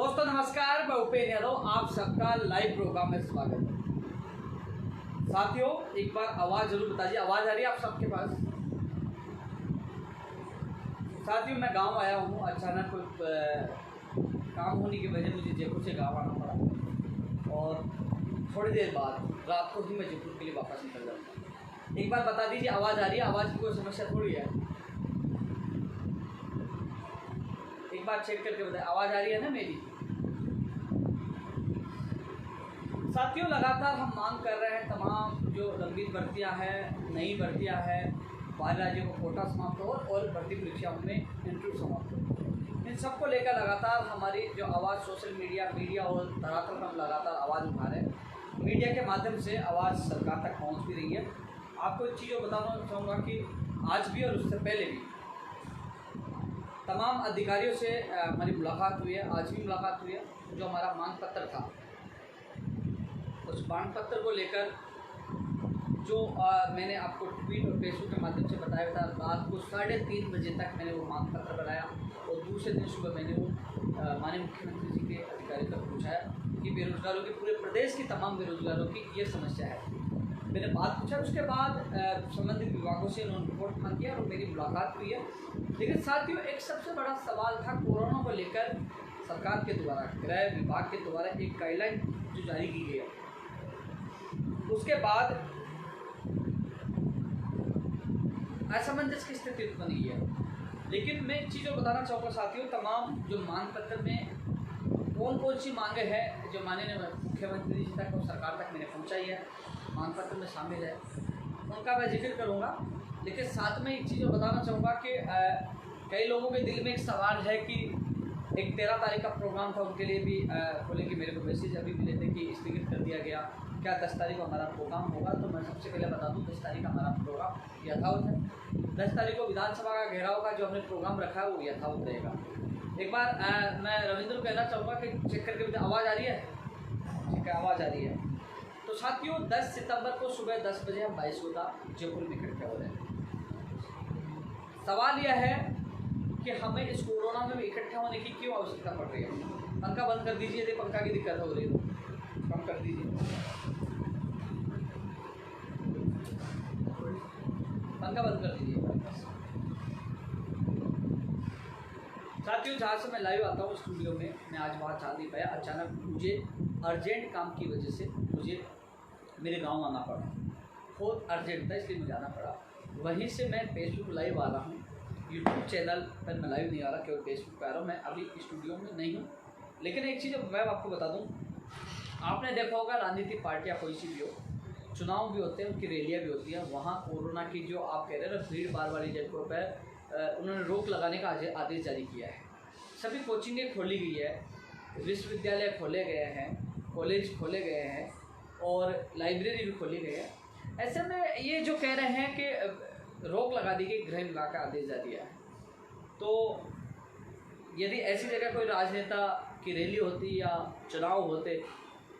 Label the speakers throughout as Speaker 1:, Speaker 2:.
Speaker 1: दोस्तों नमस्कार, मैं उपेंद्र यादव, आप सबका लाइव प्रोग्राम में स्वागत है। साथियों एक बार आवाज़ जरूर बताइए, आवाज़ आ रही है आप सबके पास? साथियों मैं गांव आया हूं, अचानक काम होने की वजह मुझे जयपुर से गांव आना पड़ा और थोड़ी देर बाद रात को ही मैं जयपुर के लिए वापस निकल जाऊँगा। एक बार बता दीजिए आवाज़ आ रही है? आवाज़ की कोई समस्या थोड़ी है, एक बार चेक करके बताएं आवाज़ आ रही है ना मेरी? साथियों लगातार हम मांग कर रहे हैं तमाम जो लंबित भर्तियां हैं, नई भर्तियां हैं, बाहर राज्यों को कोटा समाप्त हो और भर्ती परीक्षाओं में इंटरव्यू समाप्त हो। इन सबको लेकर लगातार हमारी जो आवाज़ सोशल मीडिया और धरातल पर हम लगातार आवाज़ उठा रहे हैं। मीडिया के माध्यम से आवाज़ सरकार तक पहुँच भी रही है। आपको एक चीज़ बताना चाहूँगा कि आज भी और उससे पहले भी तमाम अधिकारियों से हमारी मुलाकात हुई है, आज भी मुलाकात हुई है। जो हमारा मांग पत्र था, उस मांग पत्र को लेकर जो मैंने आपको ट्वीट और फेसबुक के माध्यम से बताया था, रात को 3:30 बजे तक मैंने वो मांग पत्र बनाया और दूसरे दिन सुबह मैंने वो माननीय मुख्यमंत्री जी के अधिकारियों तक पहुँचाया कि बेरोजगारों की, पूरे प्रदेश की तमाम बेरोजगारों की ये समस्या है। मैंने बात पूछा, उसके बाद संबंधित विभागों से उन्होंने रिपोर्ट मांग किया और मेरी मुलाकात हुई है। लेकिन साथियों एक सबसे बड़ा सवाल था कोरोना को लेकर सरकार के द्वारा, गृह विभाग के द्वारा एक गाइडलाइन जो जारी की गई है, उसके बाद असमंजस की स्थिति उत्पन्न हुई है। लेकिन मैं एक चीज़ और बताना चाहूँगा साथियों, तमाम जो मांग पत्र में कौन सी मांगे हैं जो माननीय मुख्यमंत्री जी तक और सरकार तक मैंने पहुँचाई है, मांग पत्र में शामिल है, उनका मैं जिक्र करूँगा। लेकिन साथ में एक चीज़ और बताना चाहूँगा कि कई लोगों के दिल में एक सवाल है कि एक 13 तारीख का प्रोग्राम था, उनके लिए भी बोले कि मेरे को मैसेज अभी मिले थे कि स्थगित कर दिया गया, क्या 10 तारीख को हमारा प्रोग्राम होगा? तो मैं सबसे पहले बता दूं 10 तारीख का हमारा प्रोग्राम यथावत है। 10 तारीख को विधानसभा का घेराव का जो हमने प्रोग्राम रखा है वो यथावत रहेगा। एक बार मैं रविंद्र को कहना चाहूँगा कि चेक करके आवाज़ आ रही है? ठीक है, आवाज़ आ रही है। तो साथियों 10 सितंबर को सुबह 10 बजे हम 22 जयपुर में इकट्ठे हो रहे हैं। सवाल यह है कि हमें इस कोरोना में इकट्ठे होने की क्यों आवश्यकता पड़ रही है? पंखा बंद कर दीजिए, यदि पंखा की दिक्कत हो रही है तो कम कर दीजिए, पंखा बंद कर दीजिए। साथियों जहाँ से मैं लाइव आता हूँ स्टूडियो में, मैं आज वहाँ जा नहीं पाया, अचानक मुझे अर्जेंट काम की वजह से मुझे मेरे गांव आना पड़ा, बहुत अर्जेंट था इसलिए मुझे आना पड़ा। वहीं से मैं फेसबुक लाइव आ रहा हूँ, यूट्यूब चैनल पर मैं लाइव नहीं आ रहा, केवल फेसबुक पर आ रहा हूँ। मैं अभी स्टूडियो में नहीं हूँ। लेकिन एक चीज़ मैं आपको बता दूँ, आपने देखा होगा राजनीतिक पार्टियाँ कोई सी भी हो, चुनाव भी होते हैं, उनकी रैलियाँ भी होती हैं, वहाँ कोरोना की जो आप कह रहे हैं ना भीड़ भाड़ वाली जगहों पर उन्होंने रोक लगाने का आदेश जारी किया है। सभी कोचिंगें खोली गई है, विश्वविद्यालय खोले गए हैं, कॉलेज खोले गए हैं और लाइब्रेरी भी खोली गई है। ऐसे में ये जो कह रहे हैं कि रोक लगा दी गई, गृह विभाग का आदेश जारी है, तो यदि ऐसी जगह कोई राजनेता की रैली होती या चुनाव होते,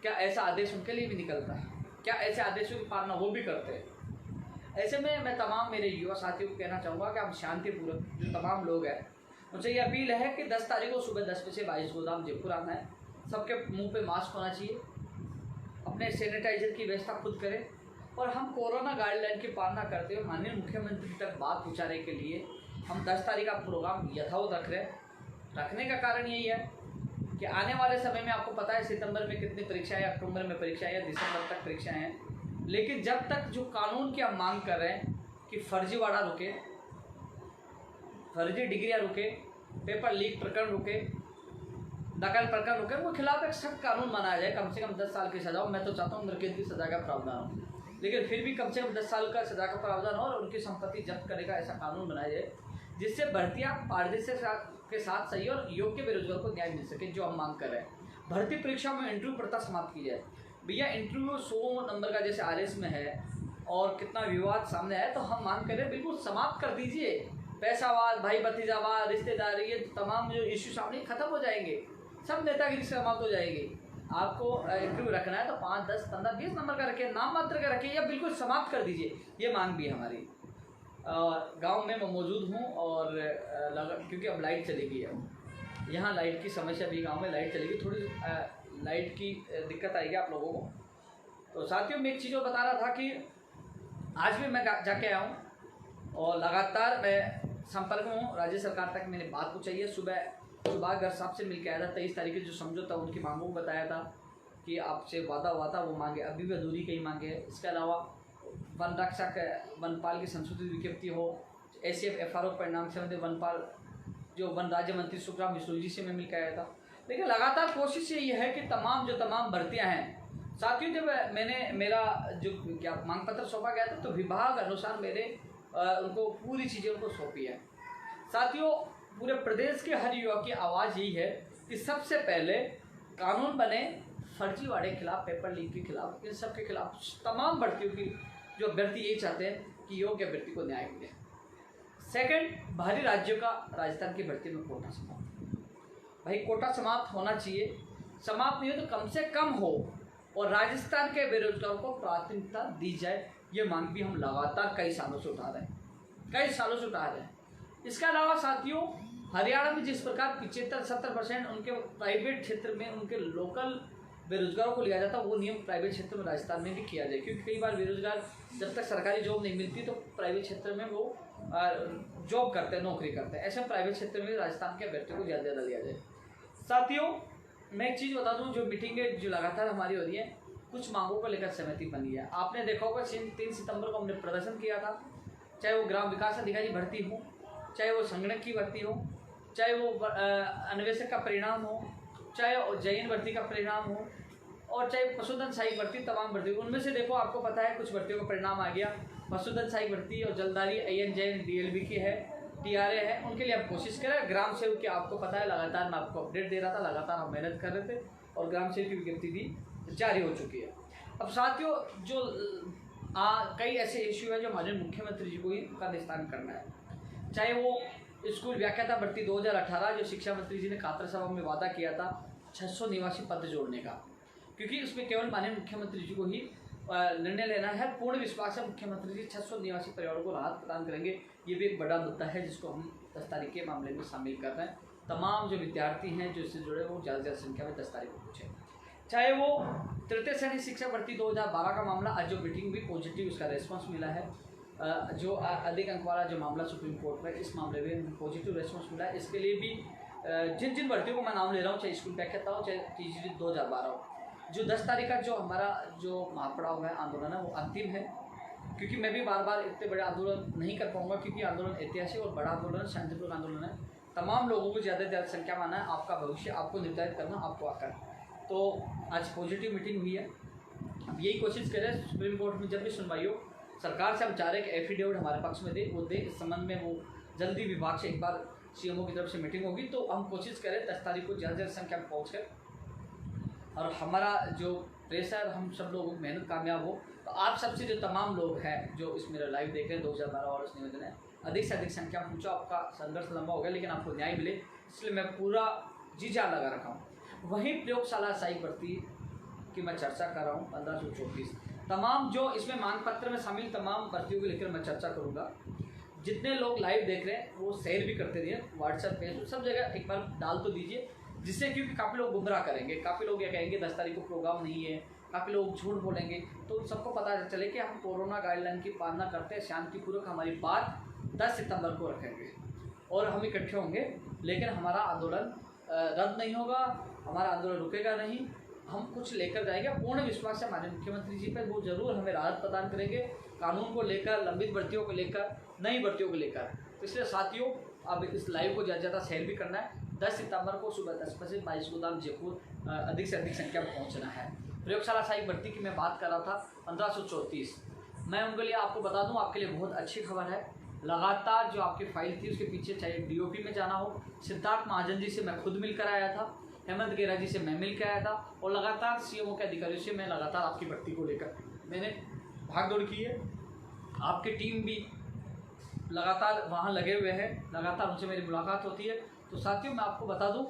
Speaker 1: क्या ऐसा आदेश उनके लिए भी निकलता है? क्या ऐसे आदेशों की पालना वो भी करते हैं? ऐसे में मैं तमाम मेरे युवा साथियों को कहना चाहूँगा कि हम शांतिपूर्वक, जो तमाम लोग हैं उनसे ये अपील है कि 10 तारीख को सुबह 10 बजे 22 गोदाम जयपुर आना है। सबके मुंह पे मास्क होना चाहिए, अपने सैनिटाइजर की व्यवस्था खुद करें और हम कोरोना गाइडलाइन की पालना करते हुए माननीय मुख्यमंत्री तक बात पहुँचाने के लिए हम 10 तारीख का प्रोग्राम यथावत रख रहे हैं। रखने का कारण यही है कि आने वाले समय में आपको पता है सितंबर में कितनी परीक्षाएं, अक्टूबर में परीक्षाएं या दिसंबर तक परीक्षाएं हैं। लेकिन जब तक जो कानून की हम मांग कर रहे हैं कि फर्जीवाड़ा रुके, फर्जी डिग्रियां रुके, पेपर लीक प्रकरण रुके, नकल प्रकरण रुके, उनके खिलाफ एक सख्त कानून बनाया जाए। कम से कम 10 साल की सजा हो। मैं तो चाहता हूँ उम्रकैद की सजा का प्रावधान हो, लेकिन फिर भी कम से कम 10 साल का सजा का प्रावधान हो और उनकी संपत्ति जब्त करने का ऐसा कानून बनाया जाए जिससे भर्तियाँ पारदर्शिता के साथ सही और योग्य बेरोजगार को न्याय मिल सके, जो हम मांग कर रहे हैं। भर्ती परीक्षा में इंटरव्यू प्रथा समाप्त की जाए। भैया इंटरव्यू 100 नंबर का जैसे आरएस में है और कितना विवाद सामने आया, तो हम मांग कर रहे हैं बिल्कुल समाप्त कर दीजिए। पैसावाद, भाई भतीजावाद, रिश्तेदारी, ये तमाम जो इश्यू सामने खत्म हो जाएंगे, सब नेतागिरी समाप्त हो जाएगी। आपको इंटरव्यू रखना है तो 5, 10, 15, 20 नंबर का रखिए, नाम मात्र का रखिए या बिल्कुल समाप्त कर दीजिए। ये मांग भी है हमारी। गांव में मैं मौजूद हूँ और क्योंकि अब लाइट चली गई है, यहाँ लाइट की समस्या भी, गांव में लाइट चलेगी, थोड़ी लाइट की दिक्कत आएगी आप लोगों को। तो साथियों मैं एक चीज़ और बता रहा था कि आज भी मैं जाके आया हूँ और लगातार मैं संपर्क में हूँ। राज्य सरकार तक मैंने बात को चाहिए। सुबह घर साहब से मिल के आया था। 23 तारीख के जो समझौता उनकी मांगों को बताया था कि आपसे वादा हुआ था, वो मांगे अभी भी अधूरी कई मांगे हैं। इसके अलावा वन रक्षक वनपाल की संशोधित विज्ञप्ति हो, ACF FRO परिणाम से संबंधित वनपाल जो वन राज्य मंत्री सुखराम विश्नोई जी से मैं मिल के आया था। लेकिन लगातार कोशिश ये है कि तमाम भर्तियाँ हैं साथियों, जब मैंने मेरा जो क्या मांग पत्र सौंपा गया था तो विभाग अनुसार मैंने उनको पूरी चीज़ें उनको सौंपी है। साथियों पूरे प्रदेश के हर युवा की आवाज़ यही है कि सबसे पहले कानून बने फर्जीवाड़े के खिलाफ, पेपर लीक के खिलाफ, इन सब के खिलाफ तमाम भर्तियों की जो अभ्यर्थी यही चाहते हैं कि योग्य अभ्यर्थी को न्याय मिले। सेकंड, बाहरी राज्यों का राजस्थान की भर्ती में कोटा समाप्त। भाई कोटा समाप्त होना चाहिए, समाप्त नहीं हो तो कम से कम हो और राजस्थान के बेरोजगारों को प्राथमिकता दी जाए। ये मांग भी हम लगातार कई सालों से उठा रहे हैं। इसके अलावा साथियों हरियाणा में जिस प्रकार 75-70% उनके प्राइवेट क्षेत्र में उनके लोकल बेरोजगारों को लिया जाता है, वो नियम प्राइवेट क्षेत्र में राजस्थान में भी किया जाए। क्योंकि कई बार बेरोजगार जब तक सरकारी जॉब नहीं मिलती तो प्राइवेट क्षेत्र में वो जॉब करते हैं, नौकरी करते हैं। ऐसे प्राइवेट क्षेत्र में राजस्थान के अभ्यर्थियों को ज़्यादा लिया जाए। साथियों मैं एक चीज़ बता दूं, जो मीटिंगें जो लगातार हमारी हो रही है, कुछ मांगों को लेकर सहमति बनी है। आपने देखा होगा 3 सितंबर को हमने प्रदर्शन किया था, चाहे वो ग्राम विकास अधिकारी भर्ती हो, चाहे वो संगणक की भर्ती हो, चाहे वो अन्वेषक का परिणाम हो, चाहे वो जैन भर्ती का परिणाम हो, और चाहे पशुधन सहायक भर्ती, तमाम भर्ती। उनमें से देखो आपको पता है कुछ भर्तियों का परिणाम आ गया। पशुधन सहायक भर्ती और जलदारी AN जैन DLB की है, TRA है, उनके लिए आप कोशिश करें। ग्राम सेवक की आपको पता है लगातार मैं आपको अपडेट दे रहा था, लगातार हम मेहनत कर रहे थे और ग्राम सेवक की विज्ञप्ति भी जारी हो चुकी है। अब साथियों जो कई ऐसे इश्यू है जो हमारे मुख्यमंत्री जी को ही का निस्तारण करना है। चाहे वो स्कूल व्याख्याता भर्ती 2018 जो शिक्षा मंत्री जी ने कातर सभा में वादा किया था 600 निवासी पद जोड़ने का, क्योंकि उसमें केवल माननीय मुख्यमंत्री जी को ही निर्णय लेना है। पूर्ण विश्वास है मुख्यमंत्री जी 600 निवासी परिवारों को राहत प्रदान करेंगे। ये भी एक बड़ा मुद्दा है जिसको हम 10 तारीख के मामले में शामिल कर रहे हैं। तमाम जो विद्यार्थी हैं जो इससे जुड़े वो ज़्यादा संख्या में 10 तारीख को पूछें। चाहे वो तृतीय श्रेणी शिक्षा भर्ती 2012 का मामला, आज जो मीटिंग भी पॉजिटिव उसका रेस्पॉन्स मिला है। जो अधिक अंक वाला जो मामला सुप्रीम कोर्ट में, इस मामले में पॉजिटिव रेस्पॉन्स मिला है। इसके लिए भी जिन भर्तियों को मैं नाम ले रहा हूँ, चाहे स्कूल व्याख्याता हो, चाहे TGT 2012 हो, जो 10 तारीख का जो हमारा जो महापड़ाव है, आंदोलन है, वो अंतिम है। क्योंकि मैं भी बार इतने बड़े आंदोलन नहीं कर पाऊंगा, क्योंकि आंदोलन ऐतिहासिक और बड़ा आंदोलन, शांतिपूर्ण आंदोलन है। तमाम लोगों को ज़्यादा से ज़्यादा संख्या माना है, आपका भविष्य आपको निर्धारित करना, आपको आकर। तो आज पॉजिटिव मीटिंग हुई है। अब यही कोशिश करें सुप्रीम कोर्ट में जब भी सुनवाई हो, सरकार से हम चाह रहे हैं कि एफिडेविट हमारे पक्ष में वो दे। इस संबंध में वो जल्दी विभाग से एक बार CMO की तरफ से मीटिंग होगी, तो हम कोशिश करें 10 तारीख को ज़्यादा संख्या में पहुँच कर, और हमारा जो प्रेशर, हम सब लोगों की मेहनत कामयाब हो। तो आप सबसे जो तमाम लोग हैं जो इस मेरा लाइव देख रहे हैं, 2012 और इस निवेदन है, अधिक से अधिक संख्या में पूछो। आपका संघर्ष लंबा हो गया लेकिन आपको न्याय मिले, इसलिए मैं पूरा जी जान लगा रखा हूँ। वहीं प्रयोगशाला सहायक भर्ती की मैं चर्चा कर रहा हूँ 1534। तमाम जो इसमें मांग पत्र में शामिल तमाम भर्तियों को लेकर मैं चर्चा करूँगा। जितने लोग लाइव देख रहे हैं वो शेयर भी करते रहिए, व्हाट्सएप फेसबुक सब जगह एक बार डाल तो दीजिए, जिससे क्योंकि काफ़ी लोग गुमराह करेंगे, काफ़ी लोग ये कहेंगे 10 तारीख को प्रोग्राम नहीं है, काफ़ी लोग झूठ बोलेंगे। तो सबको पता चले कि हम कोरोना गाइडलाइन की पालना करते हैं, शांतिपूर्वक हमारी बात 10 सितंबर को रखेंगे और हम इकट्ठे होंगे। लेकिन हमारा आंदोलन रद्द नहीं होगा, हमारा आंदोलन रुकेगा नहीं, हम कुछ लेकर जाएंगे। पूर्ण विश्वास है हमारे मुख्यमंत्री जी पर, वो जरूर हमें राहत प्रदान करेंगे, कानून को लेकर, लंबित भर्तियों को लेकर, नई भर्तियों को लेकर। तो इसलिए साथियों अब इस लाइव को ज़्यादा शेयर भी करना है। 10 सितंबर को सुबह 10 बजे 22 गोदाम जयपुर अधिक से अधिक संख्या में पहुँचना है। प्रयोगशाला सहायक भर्ती की मैं बात कर रहा था 1534। मैं उनके लिए आपको बता दूं, आपके लिए बहुत अच्छी खबर है। लगातार जो आपकी फाइल थी उसके पीछे, चाहे DOP में जाना हो, सिद्धार्थ महाजन जी से मैं खुद मिलकर आया था, हेमंत गेरा जी से मैं मिल के आया था, और लगातार CMO के अधिकारियों से मैं लगातार आपकी भर्ती को लेकर मैंने भागदौड़ की है। आपकी टीम भी लगातार वहाँ लगे हुए हैं, लगातार उनसे मेरी मुलाकात होती है। तो साथियों मैं आपको बता दूं,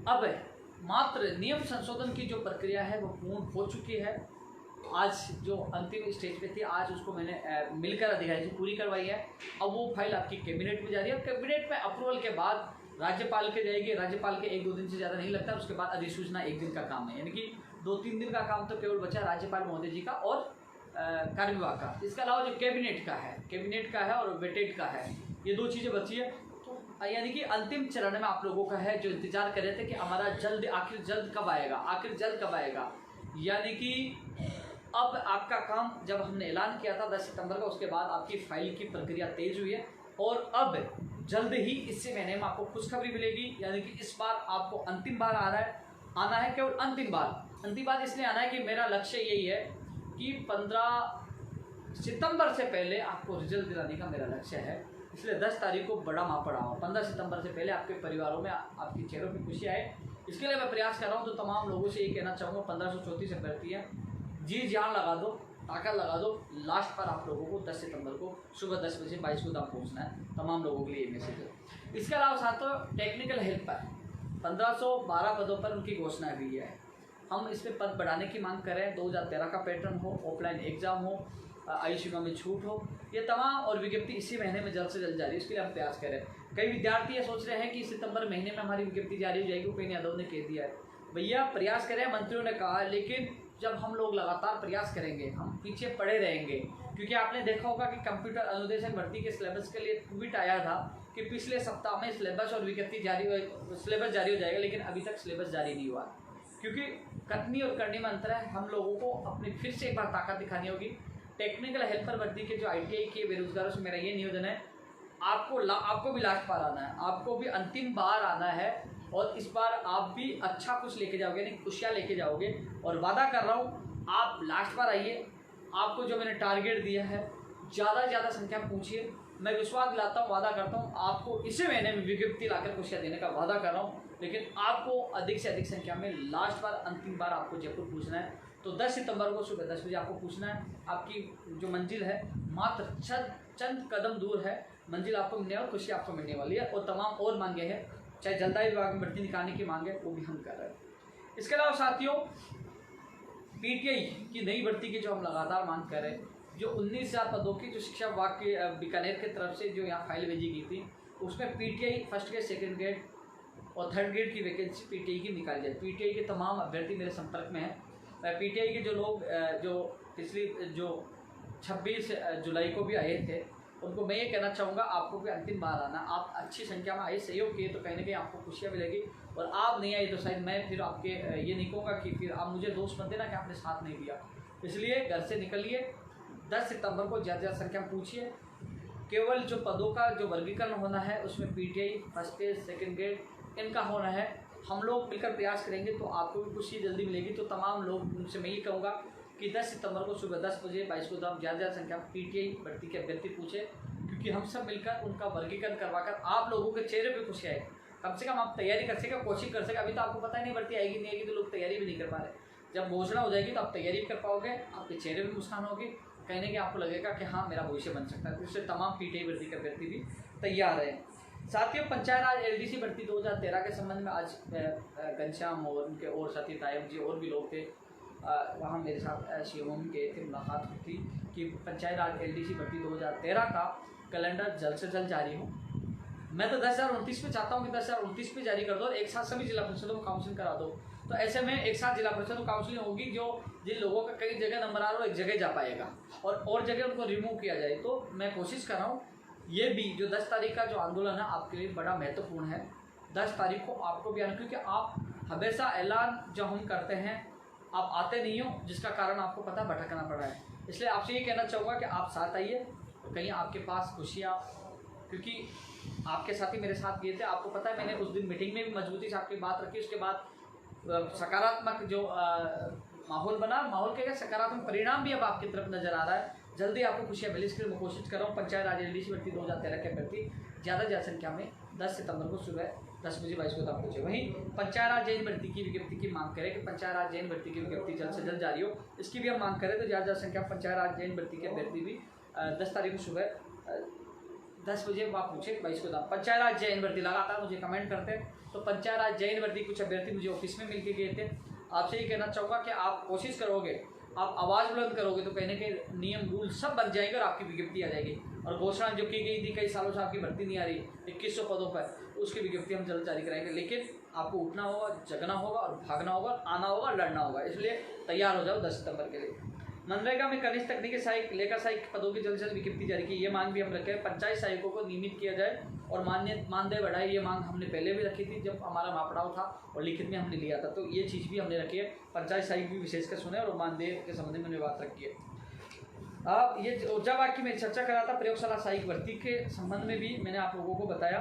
Speaker 1: अब मात्र नियम संशोधन की जो प्रक्रिया है वो पूर्ण हो चुकी है। आज जो अंतिम स्टेज पे थी, आज उसको मैंने मिलकर अधिकारी से पूरी करवाई है। अब वो फाइल आपकी कैबिनेट में जा रही है, और कैबिनेट में अप्रूवल के बाद राज्यपाल के जाएगी, राज्यपाल के 1-2 दिन से ज़्यादा नहीं लगता, उसके बाद अधिसूचना 1 दिन का काम है, यानी कि 2-3 दिन का काम तो केवल बचा राज्यपाल महोदय जी का और कार्य विभाग का। इसके अलावा जो कैबिनेट का है और वेटेड का है, ये 2 चीज़ें बची है। तो यानी कि अंतिम चरण में आप लोगों का है, जो इंतजार कर रहे थे कि हमारा आखिर जल्द कब आएगा, यानी कि अब आपका काम, जब हमने ऐलान किया था 10 सितंबर का, उसके बाद आपकी फाइल की प्रक्रिया तेज हुई है और अब जल्द ही इसी महीने में आपको खुशखबरी मिलेगी। यानी कि इस बार आपको अंतिम बार आना है केवल अंतिम बार इसलिए आना है कि मेरा लक्ष्य यही है कि 15 सितंबर से पहले आपको रिजल्ट दिलाने का मेरा लक्ष्य है। इसलिए 10 तारीख को बड़ा माँ पढ़ाऊँ, 15 सितंबर से पहले आपके परिवारों में आपके चेहरों पर खुशी आए, इसके लिए मैं प्रयास कर रहा हूँ। तो तमाम लोगों से ये कहना चाहूँगा, 1534 अभ्यर्थी हैं, जी जान लगा दो, ताकत लगा दो। लास्ट पर आप लोगों को 10 सितंबर को सुबह 10 बजे 22 को पहुँचना है, तमाम लोगों के लिए मैसेज है। इसके अलावा साथियों, टेक्निकल हेल्प पर 1512 पदों पर उनकी घोषणा हुई है। हम इस पर पद बढ़ाने की मांग कर रहे हैं। 2013 का पैटर्न हो, ऑफलाइन एग्जाम हो, आयु सीमा में छूट हो, ये तमाम और विज्ञप्ति इसी महीने में जल्द से जल्द जारी है, इसके लिए हम प्रयास कर रहे हैं। कई विद्यार्थी ये सोच रहे हैं कि सितंबर महीने में हमारी विज्ञप्ति जारी हो जाएगी, उपेंद्र यादव ने कह दिया है। भैया प्रयास करें, मंत्रियों ने कहा, लेकिन जब हम लोग लगातार प्रयास करेंगे, हम पीछे पड़े रहेंगे, क्योंकि आपने देखा होगा कि कंप्यूटर अनुदेशक भर्ती के सिलेबस के लिए ट्वीट आया था कि पिछले सप्ताह में सिलेबस और विज्ञप्ति सिलेबस जारी हो जाएगा, लेकिन अभी तक सिलेबस जारी नहीं हुआ, क्योंकि कथनी और करनी में अंतर है। हम लोगों को अपनी फिर से एक बार ताकत दिखानी होगी। टेक्निकल हेल्पर भर्ती के जो ITI के बेरोजगारों से मेरा ये निवेदन है, आपको भी लास्ट बार आना है, आपको भी अंतिम बार आना है, और इस बार आप भी अच्छा कुछ लेके जाओगे, यानी खुशियाँ लेके जाओगे। और वादा कर रहा हूँ, आप लास्ट बार आइए, आपको जो मैंने टारगेट दिया है ज़्यादा से ज़्यादा संख्या पूछिए। मैं विश्वास दिलाता हूँ, वादा करता हूँ, आपको इसी महीने में विज्ञप्ति लाकर खुशियाँ देने का वादा कर रहा हूँ। लेकिन आपको अधिक से अधिक संख्या में लास्ट बार, अंतिम बार आपको जयपुर पूछना है। तो 10 सितंबर को सुबह 10 बजे आपको पूछना है। आपकी जो मंजिल है मात्र चंद कदम दूर है, मंजिल आपको मिलने और खुशी आपको मिलने वाली है। और तमाम और मांगे हैं, चाहे जल्दाई विभाग में भर्ती निकालने की मांग है, वो भी हम कर रहे हैं। इसके अलावा साथियों, PTI की नई भर्ती की जो हम लगातार मांग कर रहे हैं, जो 19,000 पदों की जो शिक्षा विभाग के बीकानेर की तरफ से जो यहाँ फाइल भेजी गई थी, उसमें PTI first grade, second grade और थर्ड ग्रेड की वैकेंसी PTI की निकाली जाए। PTI के तमाम अभ्यर्थी मेरे संपर्क में हैं। PTI के जो लोग जो पिछली जो 26 जुलाई को भी आए थे, उनको मैं ये कहना चाहूँगा, आपको भी अंतिम बार आना। आप अच्छी संख्या में आए, सहयोग किए, तो कहीं ना कहीं आपको खुशियाँ मिलेगी। और आप नहीं आए तो शायद मैं फिर आपके ये नहीं कहूँगा कि फिर आप मुझे दोष मत देना कि आपने साथ नहीं दिया। इसलिए घर से निकलिए, 10 सितंबर को ज़्यादा संख्या में पूछिए। केवल जो पदों का जो वर्गीकरण होना है, उसमें PTI first grade, second grade इनका होना है। हम लोग मिलकर प्रयास करेंगे तो आपको भी खुशी जल्दी मिलेगी। तो तमाम लोग, उनसे मैं ये कहूँगा कि 10 सितंबर को सुबह 10 बजे 22 को ज़्यादा संख्या में PTI भर्ती के अभ्यर्थी पूछे, क्योंकि हम सब मिलकर उनका वर्गीकरण करवाकर आप लोगों के चेहरे पे खुशी आए। कम से कम आप तैयारी कर सके, कोशिश कर सके। अभी तो आपको पता ही नहीं भर्ती आएगी नहीं आएगी, तो लोग तैयारी भी नहीं कर पा रहे। जब घोषणा हो जाएगी तो आप तैयारी भी कर पाओगे, आपके चेहरे पर मुस्कान होगी, कहीं ना कहीं आपको लगेगा कि हाँ मेरा भविष्य बन सकता है। तो इससे तमाम PTI भर्ती के अभ्यर्थी भी तैयार है। साथियों, पंचायत राज LDC भर्ती 2013 के संबंध में आज घनश्याम और उनके और साथी तायब जी और भी लोग थे, वहाँ मेरे साथ CMO के थे, मुलाकात हुई थी कि पंचायत राज LDC भर्ती 2013 का कैलेंडर जल्द से जल्द जारी हो। मैं तो 10,029 पे चाहता हूँ कि 10,029 पे जारी कर दो और एक साथ सभी जिला परिषदों में काउंसलिंग करा दो। तो ऐसे में एक साथ जिला परिषद में काउंसलिंग होगी, जो जिन लोगों का कई जगह नंबर आ रहा हो एक जगह जा पाएगा और जगह उनको रिमूव किया जाए। तो मैं कोशिश कर रहा हूँ, ये भी जो 10 तारीख का जो आंदोलन है आपके लिए बड़ा महत्वपूर्ण है। 10 तारीख को आपको भी आना, क्योंकि आप हमेशा ऐलान जो हम करते हैं आप आते नहीं हो, जिसका कारण आपको पता भटकना पड़ा है। इसलिए आपसे ये कहना चाहूँगा कि आप साथ आइए, कहीं आपके पास खुशियाँ, क्योंकि आपके साथी मेरे साथ गए थे। आपको पता है, मैंने उस दिन मीटिंग में भी मजबूती से आपकी बात रखी। उसके बाद सकारात्मक जो माहौल बना, माहौल के सकारात्मक परिणाम भी अब आपकी तरफ नजर आ रहा है। जल्दी आपको खुशियाँ मिली, इसके लिए मैं कोशिश कर रहा हूँ। पंचायत राज LDC भर्ती 2013 के अभ्यर्थी ज़्यादा संख्या में 10 सितंबर को सुबह 10 बजे 22 को पहुँचे। वहीं पंचायत राज जैन भर्ती की विज्ञप्ति की मांग करें कि पंचायत राज जैन भर्ती की विज्ञप्ति जल्द से जल्द जारी हो, इसकी भी हम मांग करें। तो ज़्यादा संख्या पंचायत राज जैन भर्ती के अभ्यर्थी भी 10 तारीख को सुबह 10 बजे आप पूछे 22 को पंचायत राज जैन भर्ती लगातार मुझे कमेंट करते हैं। तो पंचायत राज जैन भर्ती कुछ अभ्यर्थी मुझे ऑफिस में मिलके गए थे। आपसे ये कहना चाहूँगा कि आप कोशिश करोगे, आप आवाज़ बुलंद करोगे तो कहीं ना कहीं नियम रूल सब बन जाएंगे और आपकी विज्ञप्ति आ जाएगी। और घोषणा जो की गई थी कई सालों से आपकी भर्ती नहीं आ रही 2100 पदों पर, उसकी विज्ञप्ति हम जल्द जारी कराएंगे। लेकिन आपको उठना होगा, जगना होगा और भागना होगा, आना होगा, लड़ना होगा। इसलिए तैयार हो जाओ 10 सितंबर के लिए। मनरेगा में कनिष्ठ तकनीकी सहायक, लेखा सहायक पदों की जल्द से जल्द विज्ञप्ति जारी की, ये मांग भी हम रखे हैं। पंचायत सहायकों को नियमित किया जाए और मानदेय बढ़ाए, ये मांग हमने पहले भी रखी थी जब हमारा मापड़ाव था और लिखित में हमने लिया था, तो ये चीज़ भी हमने रखी है। पंचायत सहायक भी विशेषकर सुने और मानदेय के संबंध में हमने बात रखी है। अब ये ऊर्जा वाक्य में चर्चा करा था, प्रयोगशाला सहायक भर्ती के संबंध में भी मैंने आप लोगों को बताया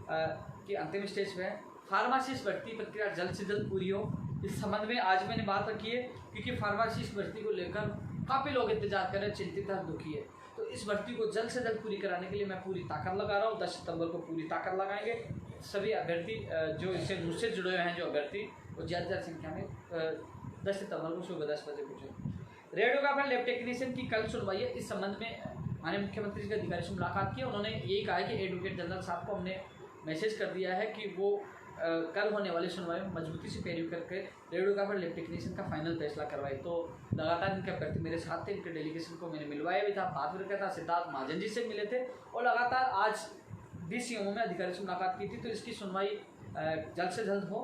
Speaker 1: कि अंतिम स्टेज पे है। फार्मासिस्ट भर्ती प्रक्रिया जल्द से जल्द पूरी हो, इस संबंध में आज मैंने बात रखी है, क्योंकि फार्मासिस्ट भर्ती को लेकर काफ़ी लोग इंतजार कर रहे हैं, चिंतित है, दुखी है। तो इस भर्ती को जल्द से जल्द पूरी कराने के लिए मैं पूरी ताकत लगा रहा हूँ। 10 सितंबर को पूरी ताकत लगाएंगे। सभी अभ्यर्थी जो इससे मुझसे जुड़े हुए हैं, जो अभ्यर्थी, वो ज़्यादा संख्या में 10 सितंबर को सुबह 10 बजे पहुँचे। रेडियोग्राफर लैब टेक्नीशियन की कल सुनवाई है। इस संबंध में माननीय मुख्यमंत्री जी के अधिकारी से मुलाकात की। उन्होंने यही कहा है कि एडवोकेट जनरल साहब को हमने मैसेज कर दिया है कि वो कल होने वाली सुनवाई में मजबूती से पैरवी करके रेडियोग्राफर लैब टेक्नीशियन का फाइनल फैसला करवाए। तो लगातार इनके अभ्यर्थी मेरे साथ थे, इनके डेलीगेशन को मैंने मिलवाया भी था, बात भी रखा था, सिद्धार्थ महाजन जी से मिले थे और लगातार आज भी सीएमओ में अधिकारी से मुलाकात की थी। तो इसकी सुनवाई जल्द से जल्द हो